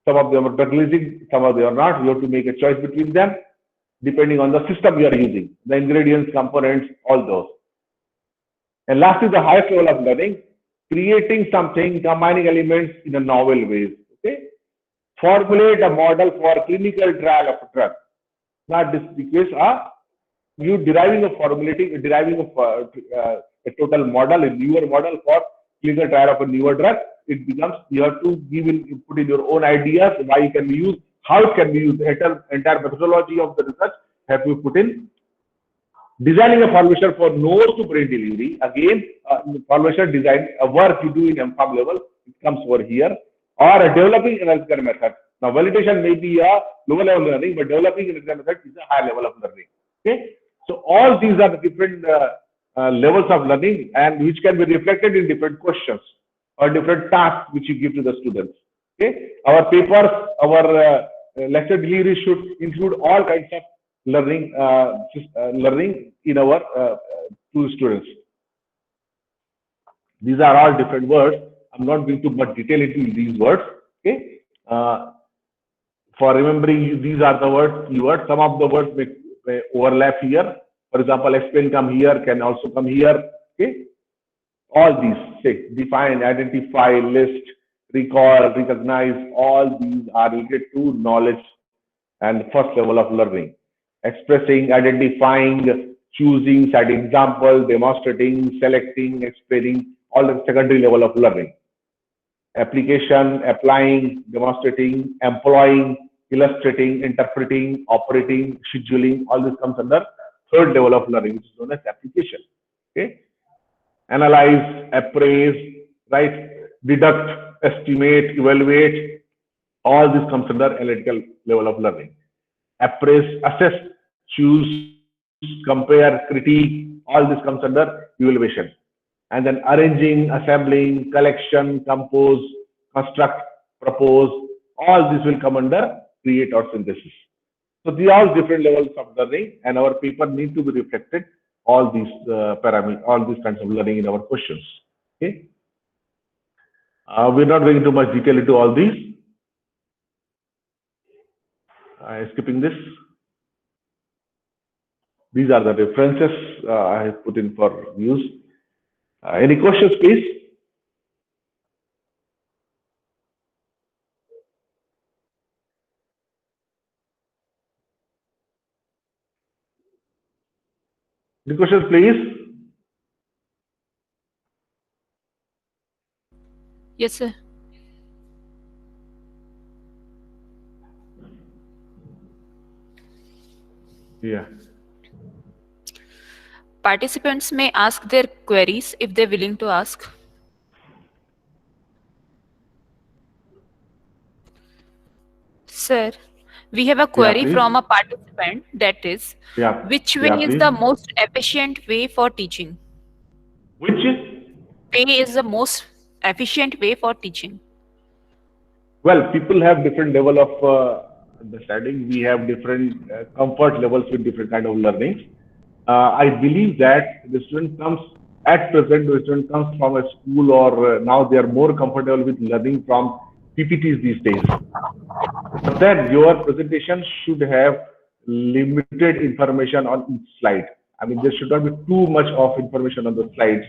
Speaker 2: Some of them are drug releasing, some of them are not. You have to make a choice between them depending on the system you are using, the ingredients, components, all those. And lastly, the highest level of learning, creating something, combining elements in a novel ways. Okay, formulate a model for clinical trial of a drug. Not this because you deriving a total model, a newer model for clinical trial of a newer drug. It becomes you have to put in your own ideas why it can be used, how it can be used. The entire methodology of the research have to put in. Designing a formulation for nose to brain delivery. Again, formulation design, a work you do in MPharm level, it comes over here. Or a developing analytical method. Now, validation may be a lower level learning, but developing analytical method is a higher level of learning. Okay, so all these are the different levels of learning, and which can be reflected in different questions or different tasks which you give to the students. Okay, our papers, our lecture delivery should include all kinds of learning, learning in our to students. These are all different words. I'm not going to much detail into these words. Okay, for remembering, these are the words, keywords. Some of the words may overlap here. For example, explain come here, can also come here. Okay, all these, say, define, identify, list, recall, recognize, all these are related to knowledge and first level of learning. Expressing, identifying, choosing, citing example, demonstrating, selecting, explaining, all the secondary level of learning. Application, applying, demonstrating, employing, illustrating, interpreting, operating, scheduling, all this comes under third level of learning, which is known as application. Okay, analyze, appraise, right, deduct, estimate, evaluate, all this comes under analytical level of learning. Appraise, assess, choose, compare, critique, all this comes under evaluation. And then arranging, assembling, collection, compose, construct, propose, all this will come under create or synthesis. So these are all different levels of learning, and our paper need to be reflected all these parameters, all these kinds of learning in our questions. Okay, we're not going into much detail into all these. Skipping this. These are the references I have put in for use. Any questions, please? Any questions, please?
Speaker 1: Yes, sir.
Speaker 2: Yeah.
Speaker 1: Participants may ask their queries if they're willing to ask. Sir, We have a
Speaker 2: Yeah,
Speaker 1: query
Speaker 2: please.
Speaker 1: from a participant, that is,
Speaker 2: Yeah,
Speaker 1: which way
Speaker 2: yeah,
Speaker 1: is
Speaker 2: please.
Speaker 1: the most efficient way for teaching?
Speaker 2: Which is,
Speaker 1: Way is the most efficient way for teaching.
Speaker 2: well, people have different level of understanding. We have different comfort levels with different kind of learnings. I believe that the student comes at present, the student comes from a school, or now they are more comfortable with learning from PPTs these days. But then your presentation should have limited information on each slide. I mean, there should not be too much of information on the slides.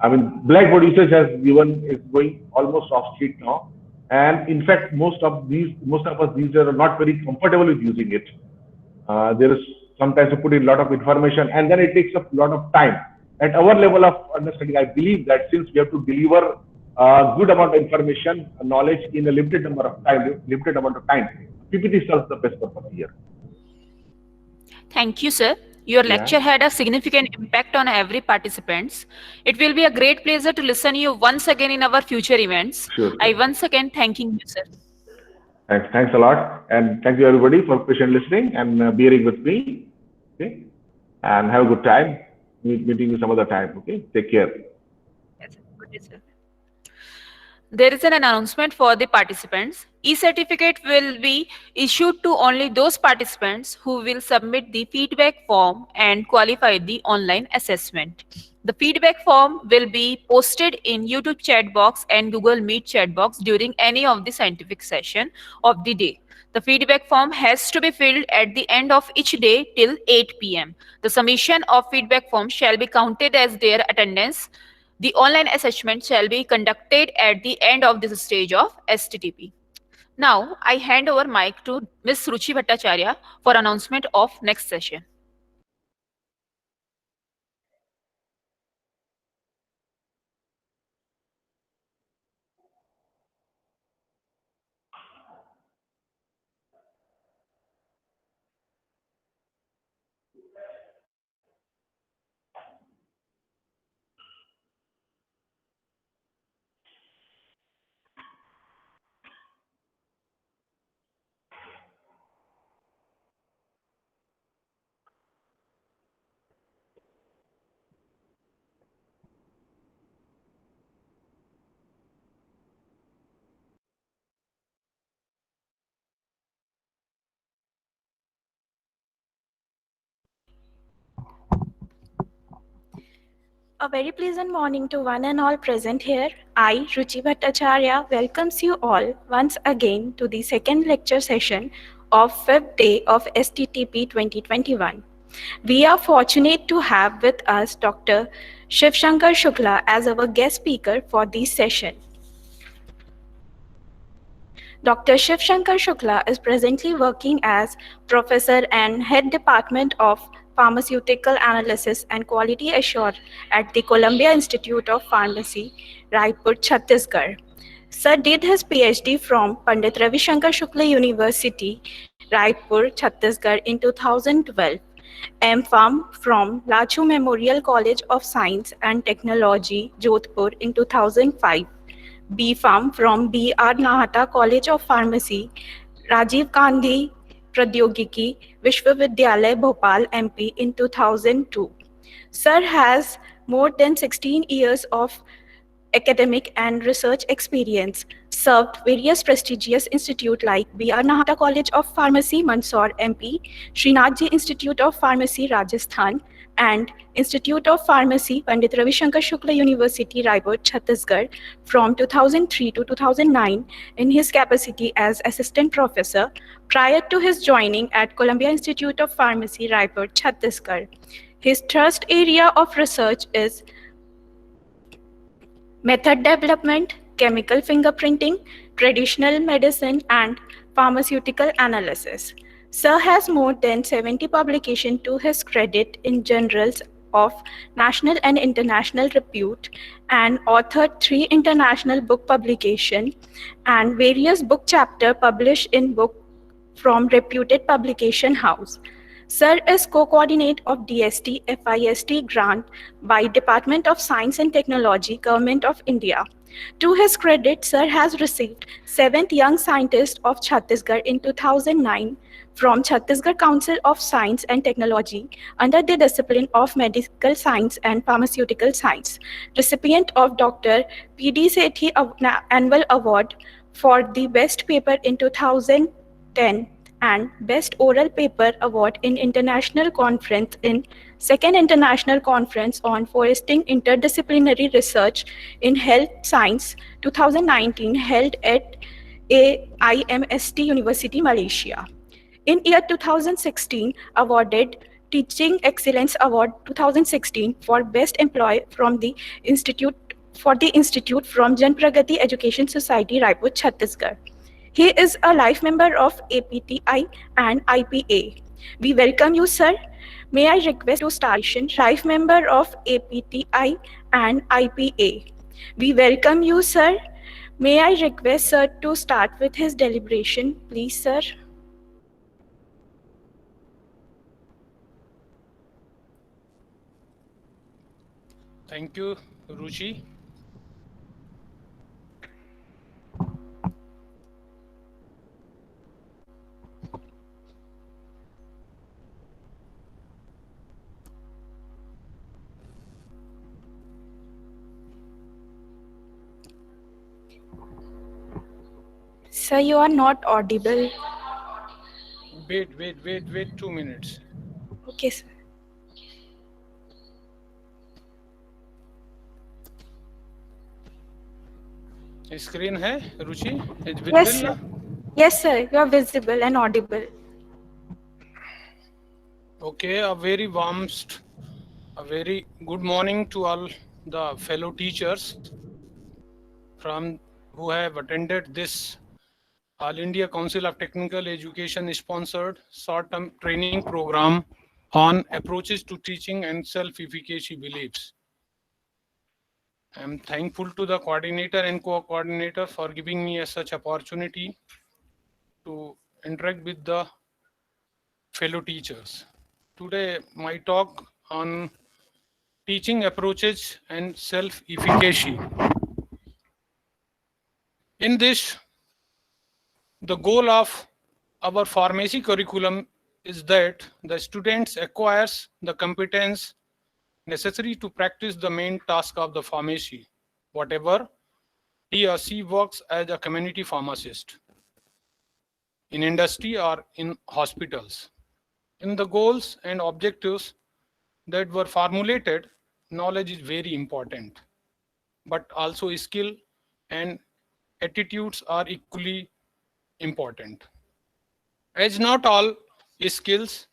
Speaker 2: I mean, Blackboard usage has given is going almost off street now, and in fact, most of us these are not very comfortable with using it. There is sometimes you put in a lot of information, and then it takes up a lot of time. At our level of understanding, I believe that since we have to deliver a good amount of information, knowledge in a limited amount of time, PPT serves the best purpose here.
Speaker 1: Thank you, sir. Your
Speaker 2: Yeah,
Speaker 1: lecture had a significant impact on every participants. It will be a great pleasure to listen you once again in our future events.
Speaker 2: sure,
Speaker 1: I
Speaker 2: sure.
Speaker 1: once again thanking you, sir.
Speaker 2: Thanks a lot, and thank you everybody for patient listening and bearing with me. Okay, and have a good time. Meeting you some other time. Okay, take care.
Speaker 1: Yes, sir. Good day, sir. There is an announcement for the participants. E-certificate will be issued to only those participants who will submit the feedback form and qualify the online assessment. The feedback form will be posted in YouTube chat box and Google Meet chat box during any of the scientific session of the day. The feedback form has to be filled at the end of each day till 8 p.m. The submission of feedback form shall be counted as their attendance. The online assessment shall be conducted at the end of this stage of STTP. Now, I hand over mic to Ms. Ruchi Bhattacharya for announcement of next session.
Speaker 3: A very pleasant morning to one and all present here. I, Ruchi Bhattacharya, welcomes you all once again to the second lecture session of fifth day of STTP 2021. We are fortunate to have with us Dr. Shivshankar Shukla as our guest speaker for this session. Dr. Shivshankar Shukla is presently working as Professor and Head Department of Pharmaceutical Analysis and Quality Assurance at the Columbia Institute of Pharmacy, Raipur, Chhattisgarh. Sir did his PhD from Pandit Ravi Shankar Shukla University, Raipur, Chhattisgarh in 2012. M.Pharm from Lachu Memorial College of Science and Technology, Jodhpur in 2005. B.Pharm from B.R. Nahata College of Pharmacy, Rajiv Gandhi Pradyogiki Vishwavidyalaya, Bhopal, MP in 2002. Sir has more than 16 years of academic and research experience, served various prestigious institutes like B.R. Nahata College of Pharmacy, Mandsaur, MP, Srinathji Institute of Pharmacy, Rajasthan, and Institute of Pharmacy, Pandit Ravi Shankar Shukla University, Raipur, Chhattisgarh, from 2003 to 2009 in his capacity as assistant professor prior to his joining at Columbia Institute of Pharmacy, Raipur, Chhattisgarh. His thrust area of research is method development, chemical fingerprinting, traditional medicine, and pharmaceutical analysis. Sir has more than 70 publications to his credit in journals of national and international repute and authored 3 international book publications and various book chapters published in book from reputed publication house. Sir is co-coordinate of DST FIST grant by Department of Science and Technology, Government of India. To his credit, Sir has received 7th Young Scientist of Chhattisgarh in 2009 from Chhattisgarh Council of Science and Technology under the discipline of Medical Science and Pharmaceutical Science. Recipient of Dr. P.D. Sethi Annual Award for the Best Paper in 2010 and Best Oral Paper Award in International Conference in Second International Conference on Foresting Interdisciplinary Research in Health Science 2019 held at AIMST University, Malaysia. In year 2016, awarded Teaching Excellence Award 2016 for Best Employee from the Institute from Jan Pragati Education Society, Raipur, Chhattisgarh. He is a life member of APTI and IPA. We welcome you, sir. May I request to start, life member of APTI and IPA. We welcome you, sir. May I request sir to start with his deliberation, please, sir?
Speaker 4: Thank you, Ruchi.
Speaker 3: Sir, you are not audible.
Speaker 4: Wait 2 minutes.
Speaker 3: Okay, sir.
Speaker 4: Screen hai, Ruchi? It's visible,
Speaker 3: Yes, sir. Yes, sir. You are visible and audible.
Speaker 4: Okay, a very good morning to all the fellow teachers from who have attended this All India Council of Technical Education sponsored short-term training program on approaches to teaching and self-efficacy beliefs. I am thankful to the coordinator and co-coordinator for giving me such opportunity to interact with the fellow teachers. Today, my talk on teaching approaches and self-efficacy. In this, the goal of our pharmacy curriculum is that the students acquires the competence necessary to practice the main task of the pharmacy, whatever he or she works as a community pharmacist, in industry or in hospitals. In the goals and objectives that were formulated, knowledge is very important, but also skill and attitudes are equally important. As not all skills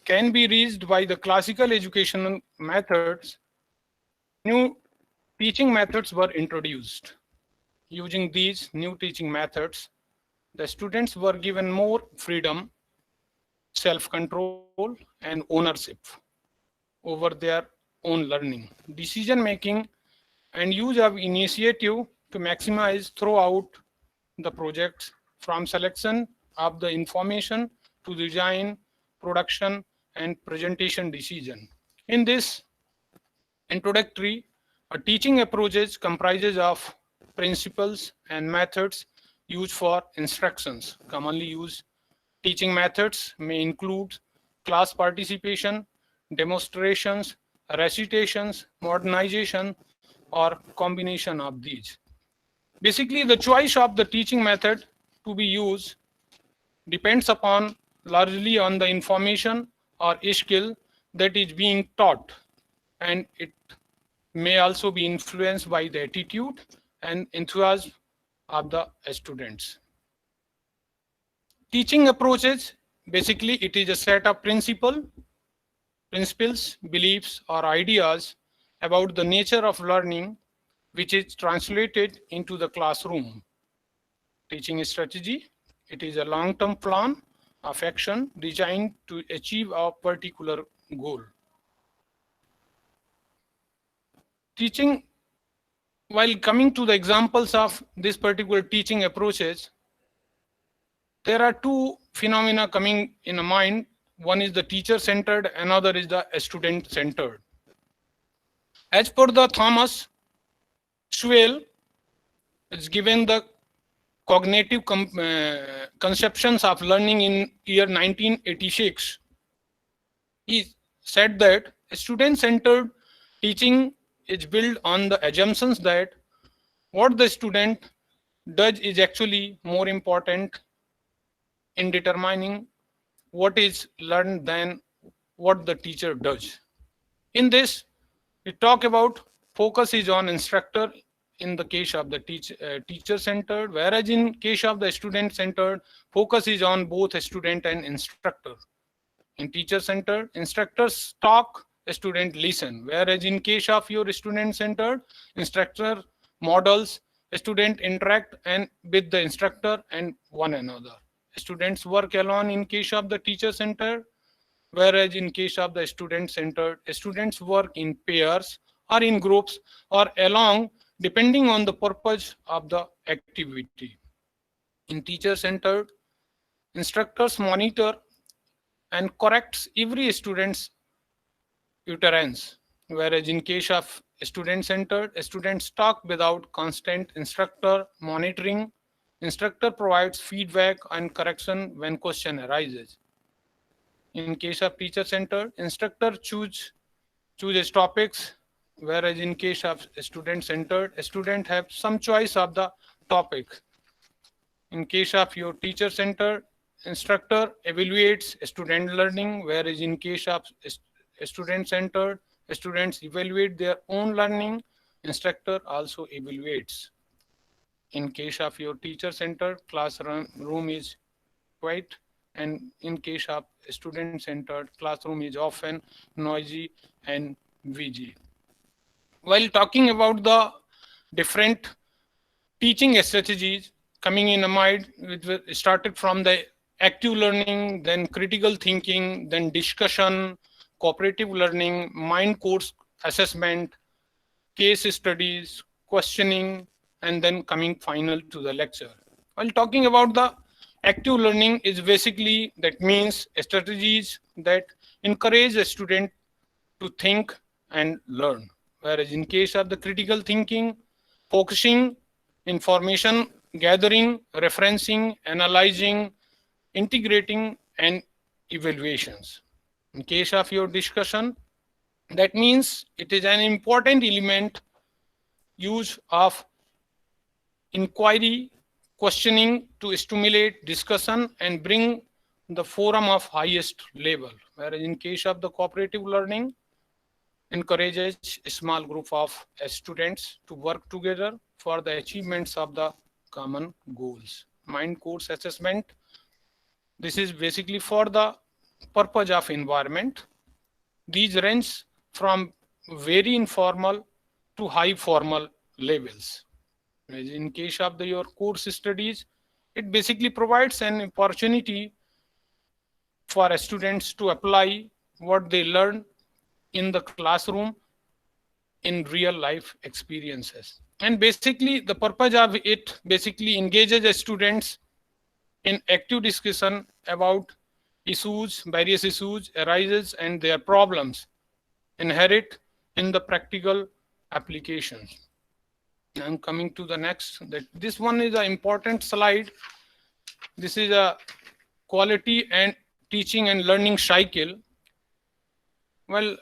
Speaker 4: can be reached by the classical educational methods, new teaching methods were introduced. Using these new teaching methods, the students were given more freedom, self-control, and ownership over their own learning, decision-making, and use of initiative to maximize throughout the projects, from selection of the information to design, production, and presentation decision. In this introductory, a teaching approaches comprises of principles and methods used for instructions. Commonly used teaching methods may include class participation, demonstrations, recitations, modernization, or combination of these. Basically, the choice of the teaching method to be used depends upon largely on the information or skill that is being taught, and it may also be influenced by the attitude and enthusiasm of the students. Teaching approaches, basically it is a set of principles, beliefs, or ideas about the nature of learning which is translated into the classroom. Teaching strategy, it is a long-term plan of action designed to achieve a particular goal. Teaching, while coming to the examples of this particular teaching approaches, there are two phenomena coming in mind One is the teacher-centered, another is the student-centered. As per the Thomas Schwell, it's given the cognitive conceptions of learning in year 1986. He said that student-centered teaching is built on the assumptions that what the student does is actually more important in determining what is learned than what the teacher does. In this, we talk about focus is on instructor in the case of the teacher-centered, whereas in case of the student-centered, focus is on both student and instructor. In teacher-centered, instructors talk, student listen, whereas in case of your student-centered, instructor models, student interact and with the instructor and one another. Students work alone in case of the teacher-centered, whereas in case of the student-centered, students work in pairs or in groups or along depending on the purpose of the activity. In teacher-centered, instructors monitor and corrects every student's utterance, whereas in case of student-centered, students talk without constant instructor monitoring. Instructor provides feedback and correction when question arises. In case of teacher-centered, instructor chooses topics, whereas in case of student-centered, student have some choice of the topic. In case of your teacher-centered, instructor evaluates student learning, whereas in case of student-centered, students evaluate their own learning, instructor also evaluates. In case of your teacher-centered, classroom is quiet, and in case of student-centered, classroom is often noisy and busy. While talking about the different teaching strategies coming in a mind, which started from the active learning, then critical thinking, then discussion, cooperative learning, mind course assessment, case studies, questioning, and then coming final to the lecture. While talking about the active learning is basically, that means strategies that encourage a student to think and learn. Whereas in case of the critical thinking, focusing, information gathering, referencing, analyzing, integrating, and evaluations. In case of your discussion, that means it is an important element use of inquiry, questioning to stimulate discussion and bring the forum of highest level. Whereas in case of the cooperative learning, encourages a small group of students to work together for the achievements of the common goals. Mind course assessment, this is basically for the purpose of environment. These range from very informal to high formal levels. In case of your course studies, it basically provides an opportunity for students to apply what they learn in the classroom in real life experiences. And basically the purpose of it basically engages the students in active discussion about issues, various issues arises and their problems inherent in the practical applications. I'm coming to the next. This one is an important slide. This is a quality and teaching and learning cycle. Well,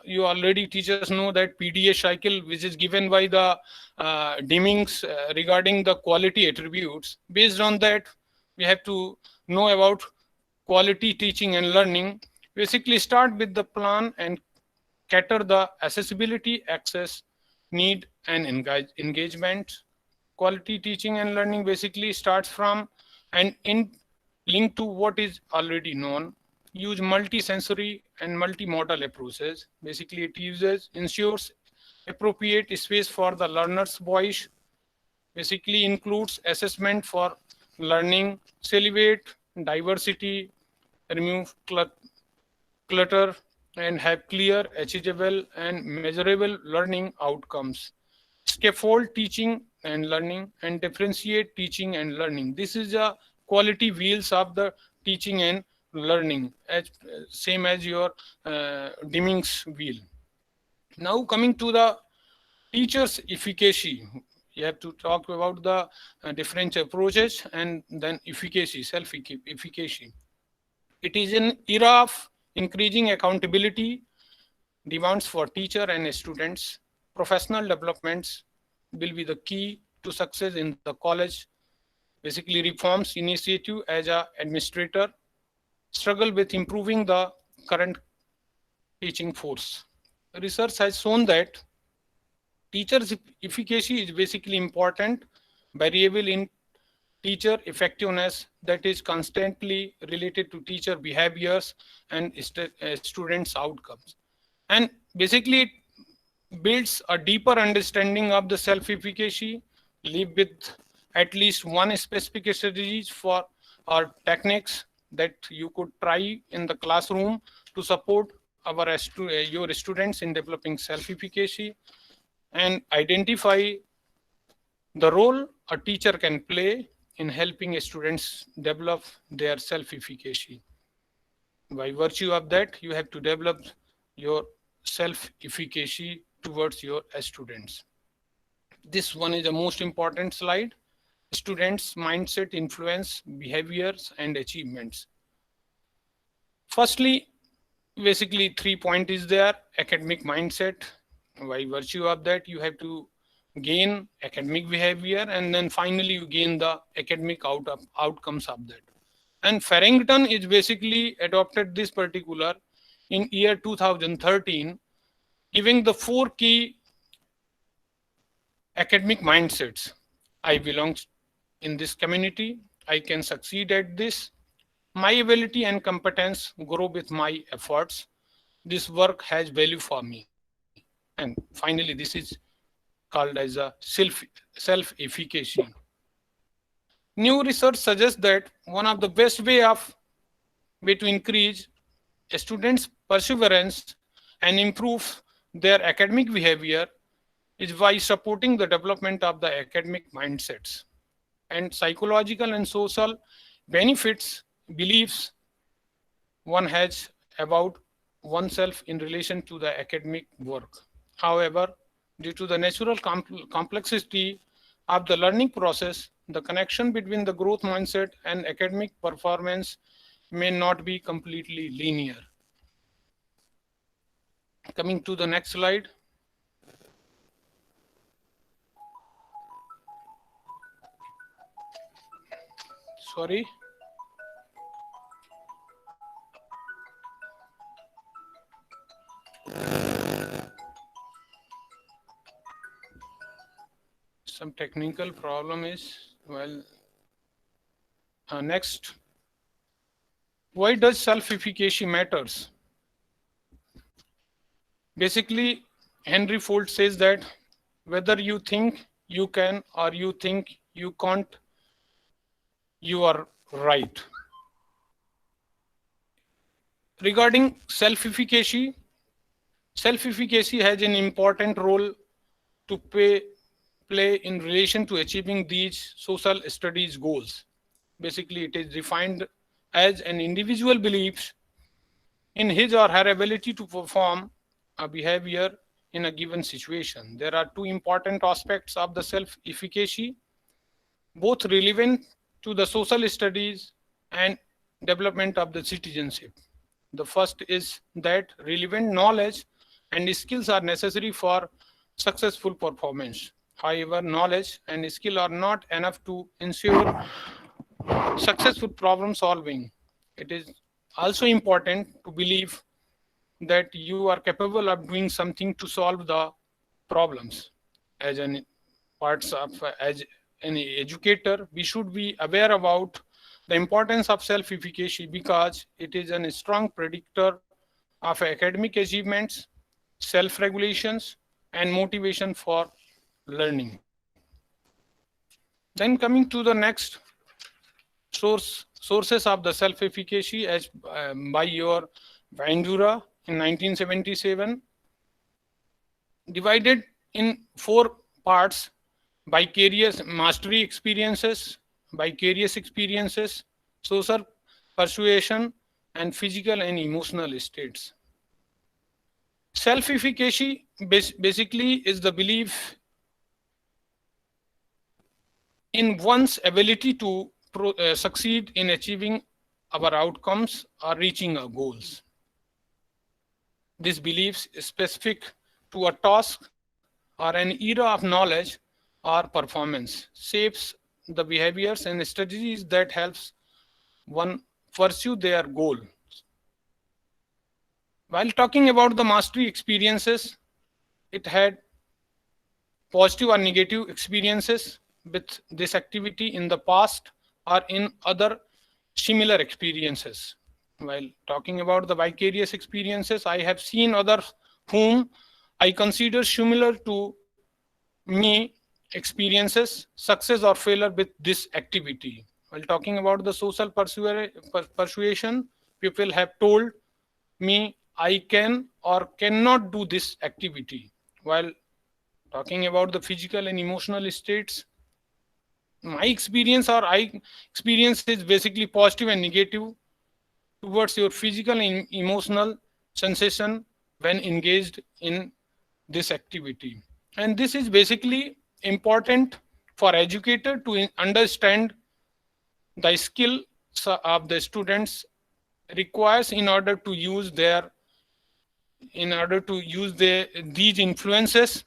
Speaker 4: you already teachers know that PDA cycle, which is given by the Demings regarding the quality attributes. Based on that, we have to know about quality teaching and learning. Basically start with the plan and cater the accessibility, access, need, and engagement. Quality teaching and learning basically starts from and in link to what is already known. Use multi-sensory and multimodal approaches. Basically, it ensures appropriate space for the learner's voice. Basically includes assessment for learning, celebrate diversity, remove clutter, and have clear, achievable, and measurable learning outcomes. Scaffold teaching and learning and differentiate teaching and learning. This is the quality wheels of the teaching and learning, as same as your Deming's wheel. Now coming to the teacher's efficacy, you have to talk about the different approaches and then efficacy, self-efficacy. It is an era of increasing accountability, demands for teacher and students. Professional developments will be the key to success in the college. Basically, reforms initiative as a administrator struggle with improving the current teaching force. Research has shown that teachers' efficacy is basically important variable in teacher effectiveness that is constantly related to teacher behaviors and students' outcomes. And basically, it builds a deeper understanding of the self-efficacy, live with at least one specific strategies for or techniques that you could try in the classroom to support your students in developing self-efficacy, and identify the role a teacher can play in helping students develop their self-efficacy. By virtue of that, you have to develop your self-efficacy towards your students. This one is the most important slide. Students' mindset influence behaviors and achievements. Firstly, basically 3 points is there. Academic mindset. By virtue of that, you have to gain academic behavior, and then finally you gain the academic outcomes of that. And Farrington is basically adopted this particular in year 2013, giving the 4 key academic mindsets. I belong in this community. I can succeed at this. My ability and competence grow with my efforts. This work has value for me. And finally, this is called as a self-efficacy. New research suggests that one of the best way to increase a student's perseverance and improve their academic behavior is by supporting the development of the academic mindsets and psychological and social benefits, beliefs one has about oneself in relation to the academic work. However, due to the natural complexity of the learning process, the connection between the growth mindset and academic performance may not be completely linear. Coming to the next slide. Sorry. Some technical problem is, well, next. Why does self-efficacy matters? Basically, Henry Ford says that whether you think you can or you think you can't, you are right. Regarding self-efficacy, self-efficacy has an important role to play in relation to achieving these social studies goals. Basically, it is defined as an individual believes in his or her ability to perform a behavior in a given situation. There are 2 important aspects of the self-efficacy, both relevant to the social studies and development of the citizenship. The first is that relevant knowledge and skills are necessary for successful performance. However, knowledge and skill are not enough to ensure successful problem solving. It is also important to believe that you are capable of doing something to solve the problems. As an educator, we should be aware about the importance of self-efficacy because it is a strong predictor of academic achievements, self-regulations, and motivation for learning. Then coming to the next sources of the self-efficacy as by your Bandura in 1977, divided in 4 parts: vicarious mastery experiences, vicarious experiences, social persuasion, and physical and emotional states. Self-efficacy basically is the belief in one's ability to succeed in achieving our outcomes or reaching our goals. This belief is specific to a task or an era of knowledge or performance, shapes the behaviors and strategies that helps one pursue their goal. While talking about the mastery experiences, it had positive or negative experiences with this activity in the past or in other similar experiences. While talking about the vicarious experiences, I have seen others whom I consider similar to me experiences success or failure with this activity. While talking about the social persuasion, people have told me I can or cannot do this activity. While talking about the physical and emotional states, my experience or I experience is basically positive and negative towards your physical and emotional sensation when engaged in this activity. And this is basically important for educator to understand the skill of the students requires in order to use these influences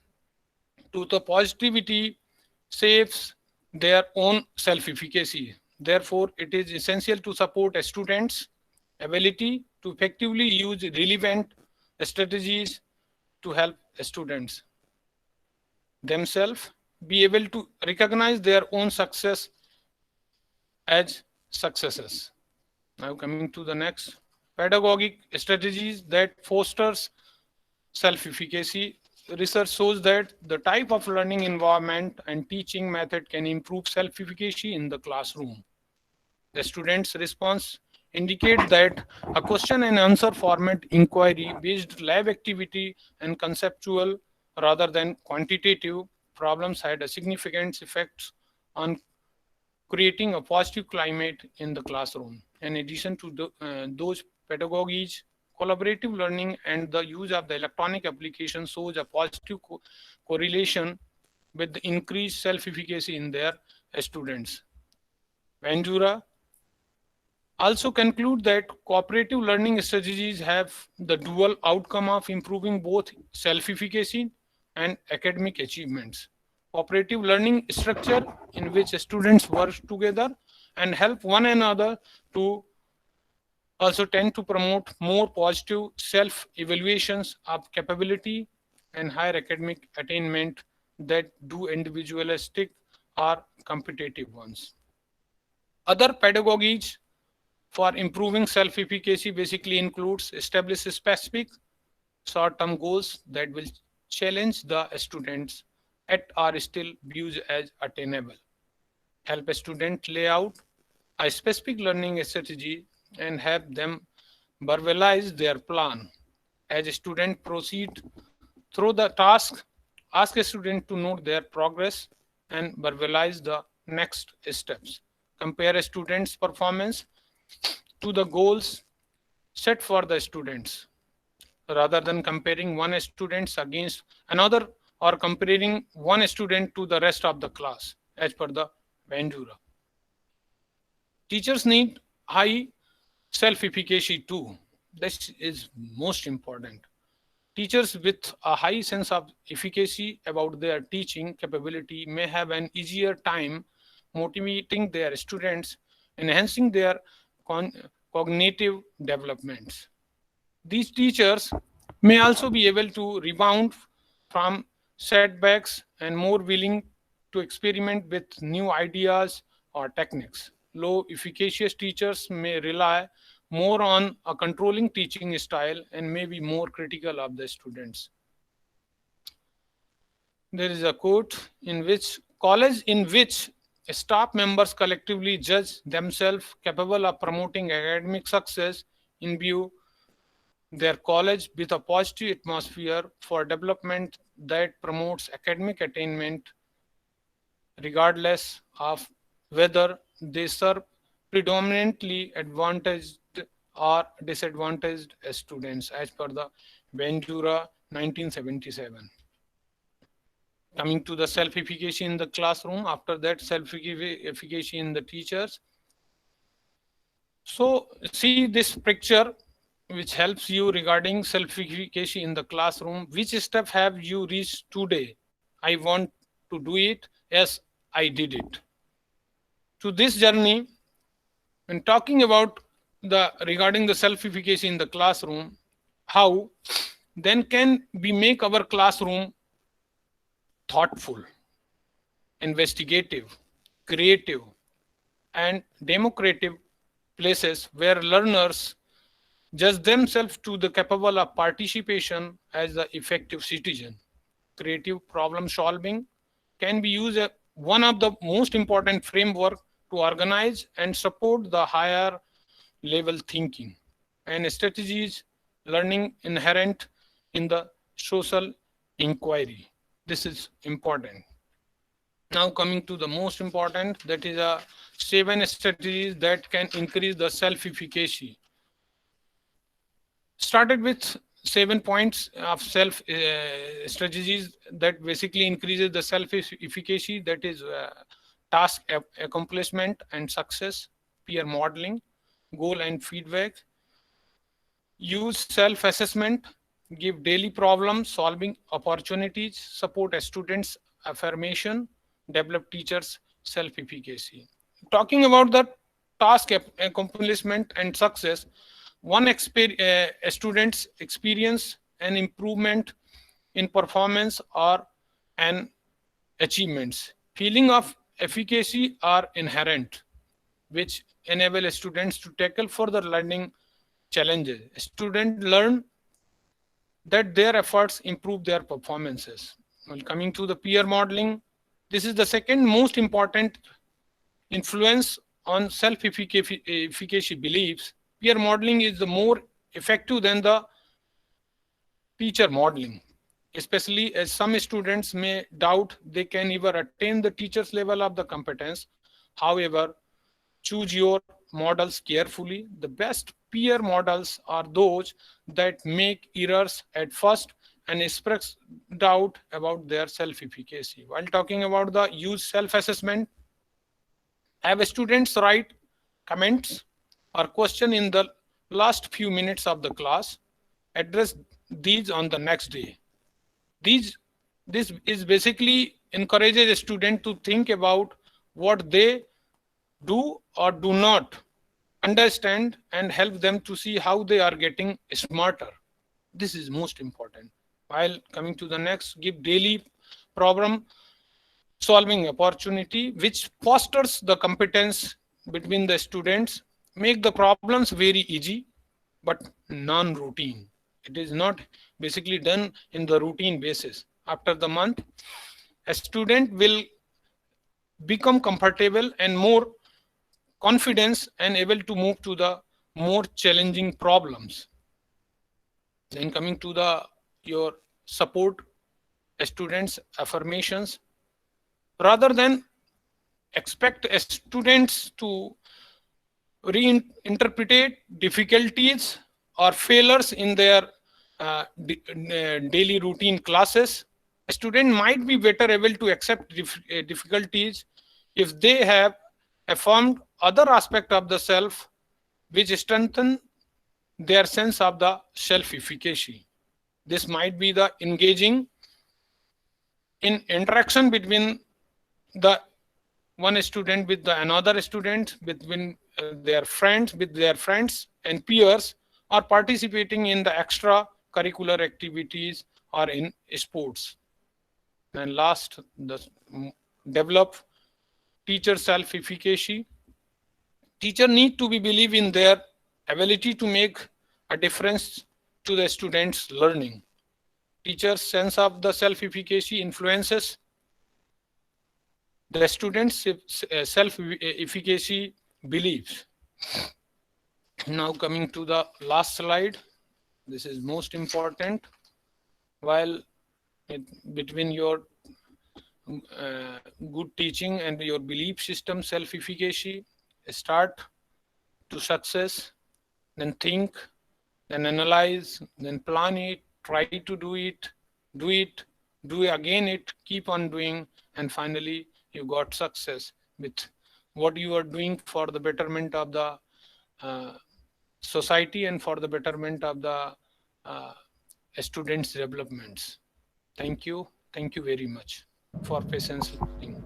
Speaker 4: to the positivity saves their own self-efficacy. Therefore, it is essential to support a student's ability to effectively use relevant strategies to help students themselves be able to recognize their own success as successes. Now coming to the next, pedagogic strategies that fosters self-efficacy. Research shows that the type of learning environment and teaching method can improve self-efficacy in the classroom. The student's response indicate that a question and answer format inquiry based lab activity and conceptual rather than quantitative problems had a significant effect on creating a positive climate in the classroom. In addition to those pedagogies, collaborative learning and the use of the electronic application shows a positive correlation with the increased self-efficacy in their students. Bandura also conclude that cooperative learning strategies have the dual outcome of improving both self-efficacy and academic achievements. Cooperative learning structure in which students work together and help one another to also tend to promote more positive self-evaluations of capability and higher academic attainment that do individualistic or competitive ones. Other pedagogies for improving self-efficacy basically includes establish specific short-term goals that will challenge the students at or still views as attainable. Help a student lay out a specific learning strategy and have them verbalize their plan. As a student proceed through the task, ask a student to note their progress and verbalize the next steps. Compare a student's performance to the goals set for the students rather than comparing one student against another or comparing one student to the rest of the class as per the Bandura. Teachers need high self-efficacy too. This is most important. Teachers with a high sense of efficacy about their teaching capability may have an easier time motivating their students, enhancing their cognitive developments. These teachers may also be able to rebound from setbacks and more willing to experiment with new ideas or techniques. Low efficacious teachers may rely more on a controlling teaching style and may be more critical of the students. There is a quote in which college in which staff members collectively judge themselves capable of promoting academic success imbue their college with a positive atmosphere for development that promotes academic attainment regardless of whether they serve predominantly advantaged or disadvantaged students as per the Ventura 1977. Coming to the self-efficacy in the classroom, after that self-efficacy in the teachers. So see this picture which helps you regarding self-efficacy in the classroom. Which step have you reached today? I want to do it. Yes, I did it. To this journey, when talking about the regarding the self-efficacy in the classroom, how then can we make our classroom thoughtful, investigative, creative, and democratic places where learners judge themselves to the capable of participation as the effective citizen. Creative problem solving can be used as one of the most important framework to organize and support the higher level thinking and strategies learning inherent in the social inquiry. This is important. Now coming to the most important, that is 7 strategies that can increase the self-efficacy. Started with 7 points of self strategies that basically increases the self-efficacy, that is task accomplishment and success, peer modeling, goal and feedback, use self-assessment, give daily problem solving opportunities, support students affirmation, develop teachers self-efficacy. Talking about the task accomplishment and success, one student's experience an improvement in performance or an achievements. Feeling of efficacy are inherent, which enable students to tackle further learning challenges. Students learn that their efforts improve their performances. Well, coming to the peer modeling, this is the second most important influence on self-efficacy beliefs. Peer modeling is the more effective than the teacher modeling, especially as some students may doubt they can ever attain the teacher's level of the competence. However, choose your models carefully. The best peer models are those that make errors at first and express doubt about their self-efficacy. While talking about the use self-assessment, have students write comments or question in the last few minutes of the class, address these on the next day. This is basically encourages a student to think about what they do or do not understand and help them to see how they are getting smarter. This is most important. While coming to the next, give daily problem solving opportunity, which fosters the competence between the students, make the problems very easy but non-routine. It is not basically done in the routine basis. After the month, a student will become comfortable and more confidence and able to move to the more challenging problems. Then coming to the your support students affirmations, rather than expect students to reinterpret difficulties or failures in their daily routine classes, a student might be better able to accept difficulties if they have affirmed other aspect of the self which strengthen their sense of the self-efficacy. This might be the engaging in interaction between the one student with the another student, between their friends and peers, or participating in the extra curricular activities or in sports. And last, develop teacher self-efficacy. Teacher need to be believe in their ability to make a difference to the students' learning. Teacher's sense of the self-efficacy influences the students' self-efficacy beliefs. Now coming to the last slide, this is most important. While between your good teaching and your belief system self-efficacy, start to success, then think, then analyze, then plan it, try to do it, do again it, keep on doing, and finally you got success with what you are doing for the betterment of the society and for the betterment of the students' developments. Thank you very much for patience listening.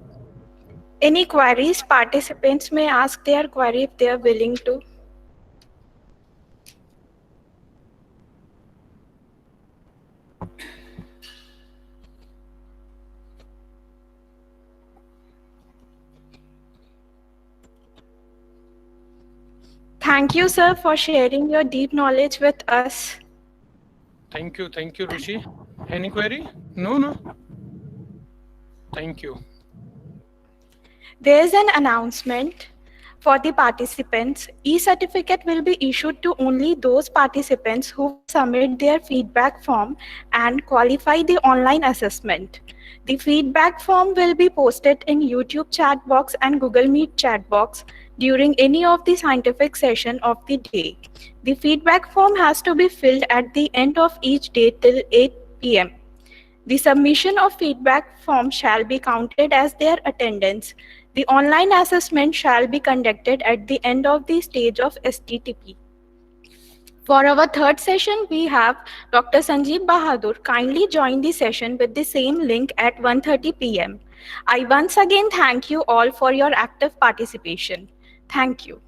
Speaker 3: Any queries? Participants may ask their query if they are willing to. Thank you, sir, for sharing your deep knowledge with us.
Speaker 4: Thank you, Rishi. Any query? No. Thank you.
Speaker 3: There is an announcement for the participants. E-certificate will be issued to only those participants who will submit their feedback form and qualify the online assessment. The feedback form will be posted in YouTube chat box and Google Meet chat box during any of the scientific session of the day. The feedback form has to be filled at the end of each day till 8 p.m. The submission of feedback form shall be counted as their attendance. The online assessment shall be conducted at the end of the stage of STTP. For our third session, we have Dr. Sanjeev Bahadur. Kindly join the session with the same link at 1:30 p.m. I once again thank you all for your active participation. Thank you.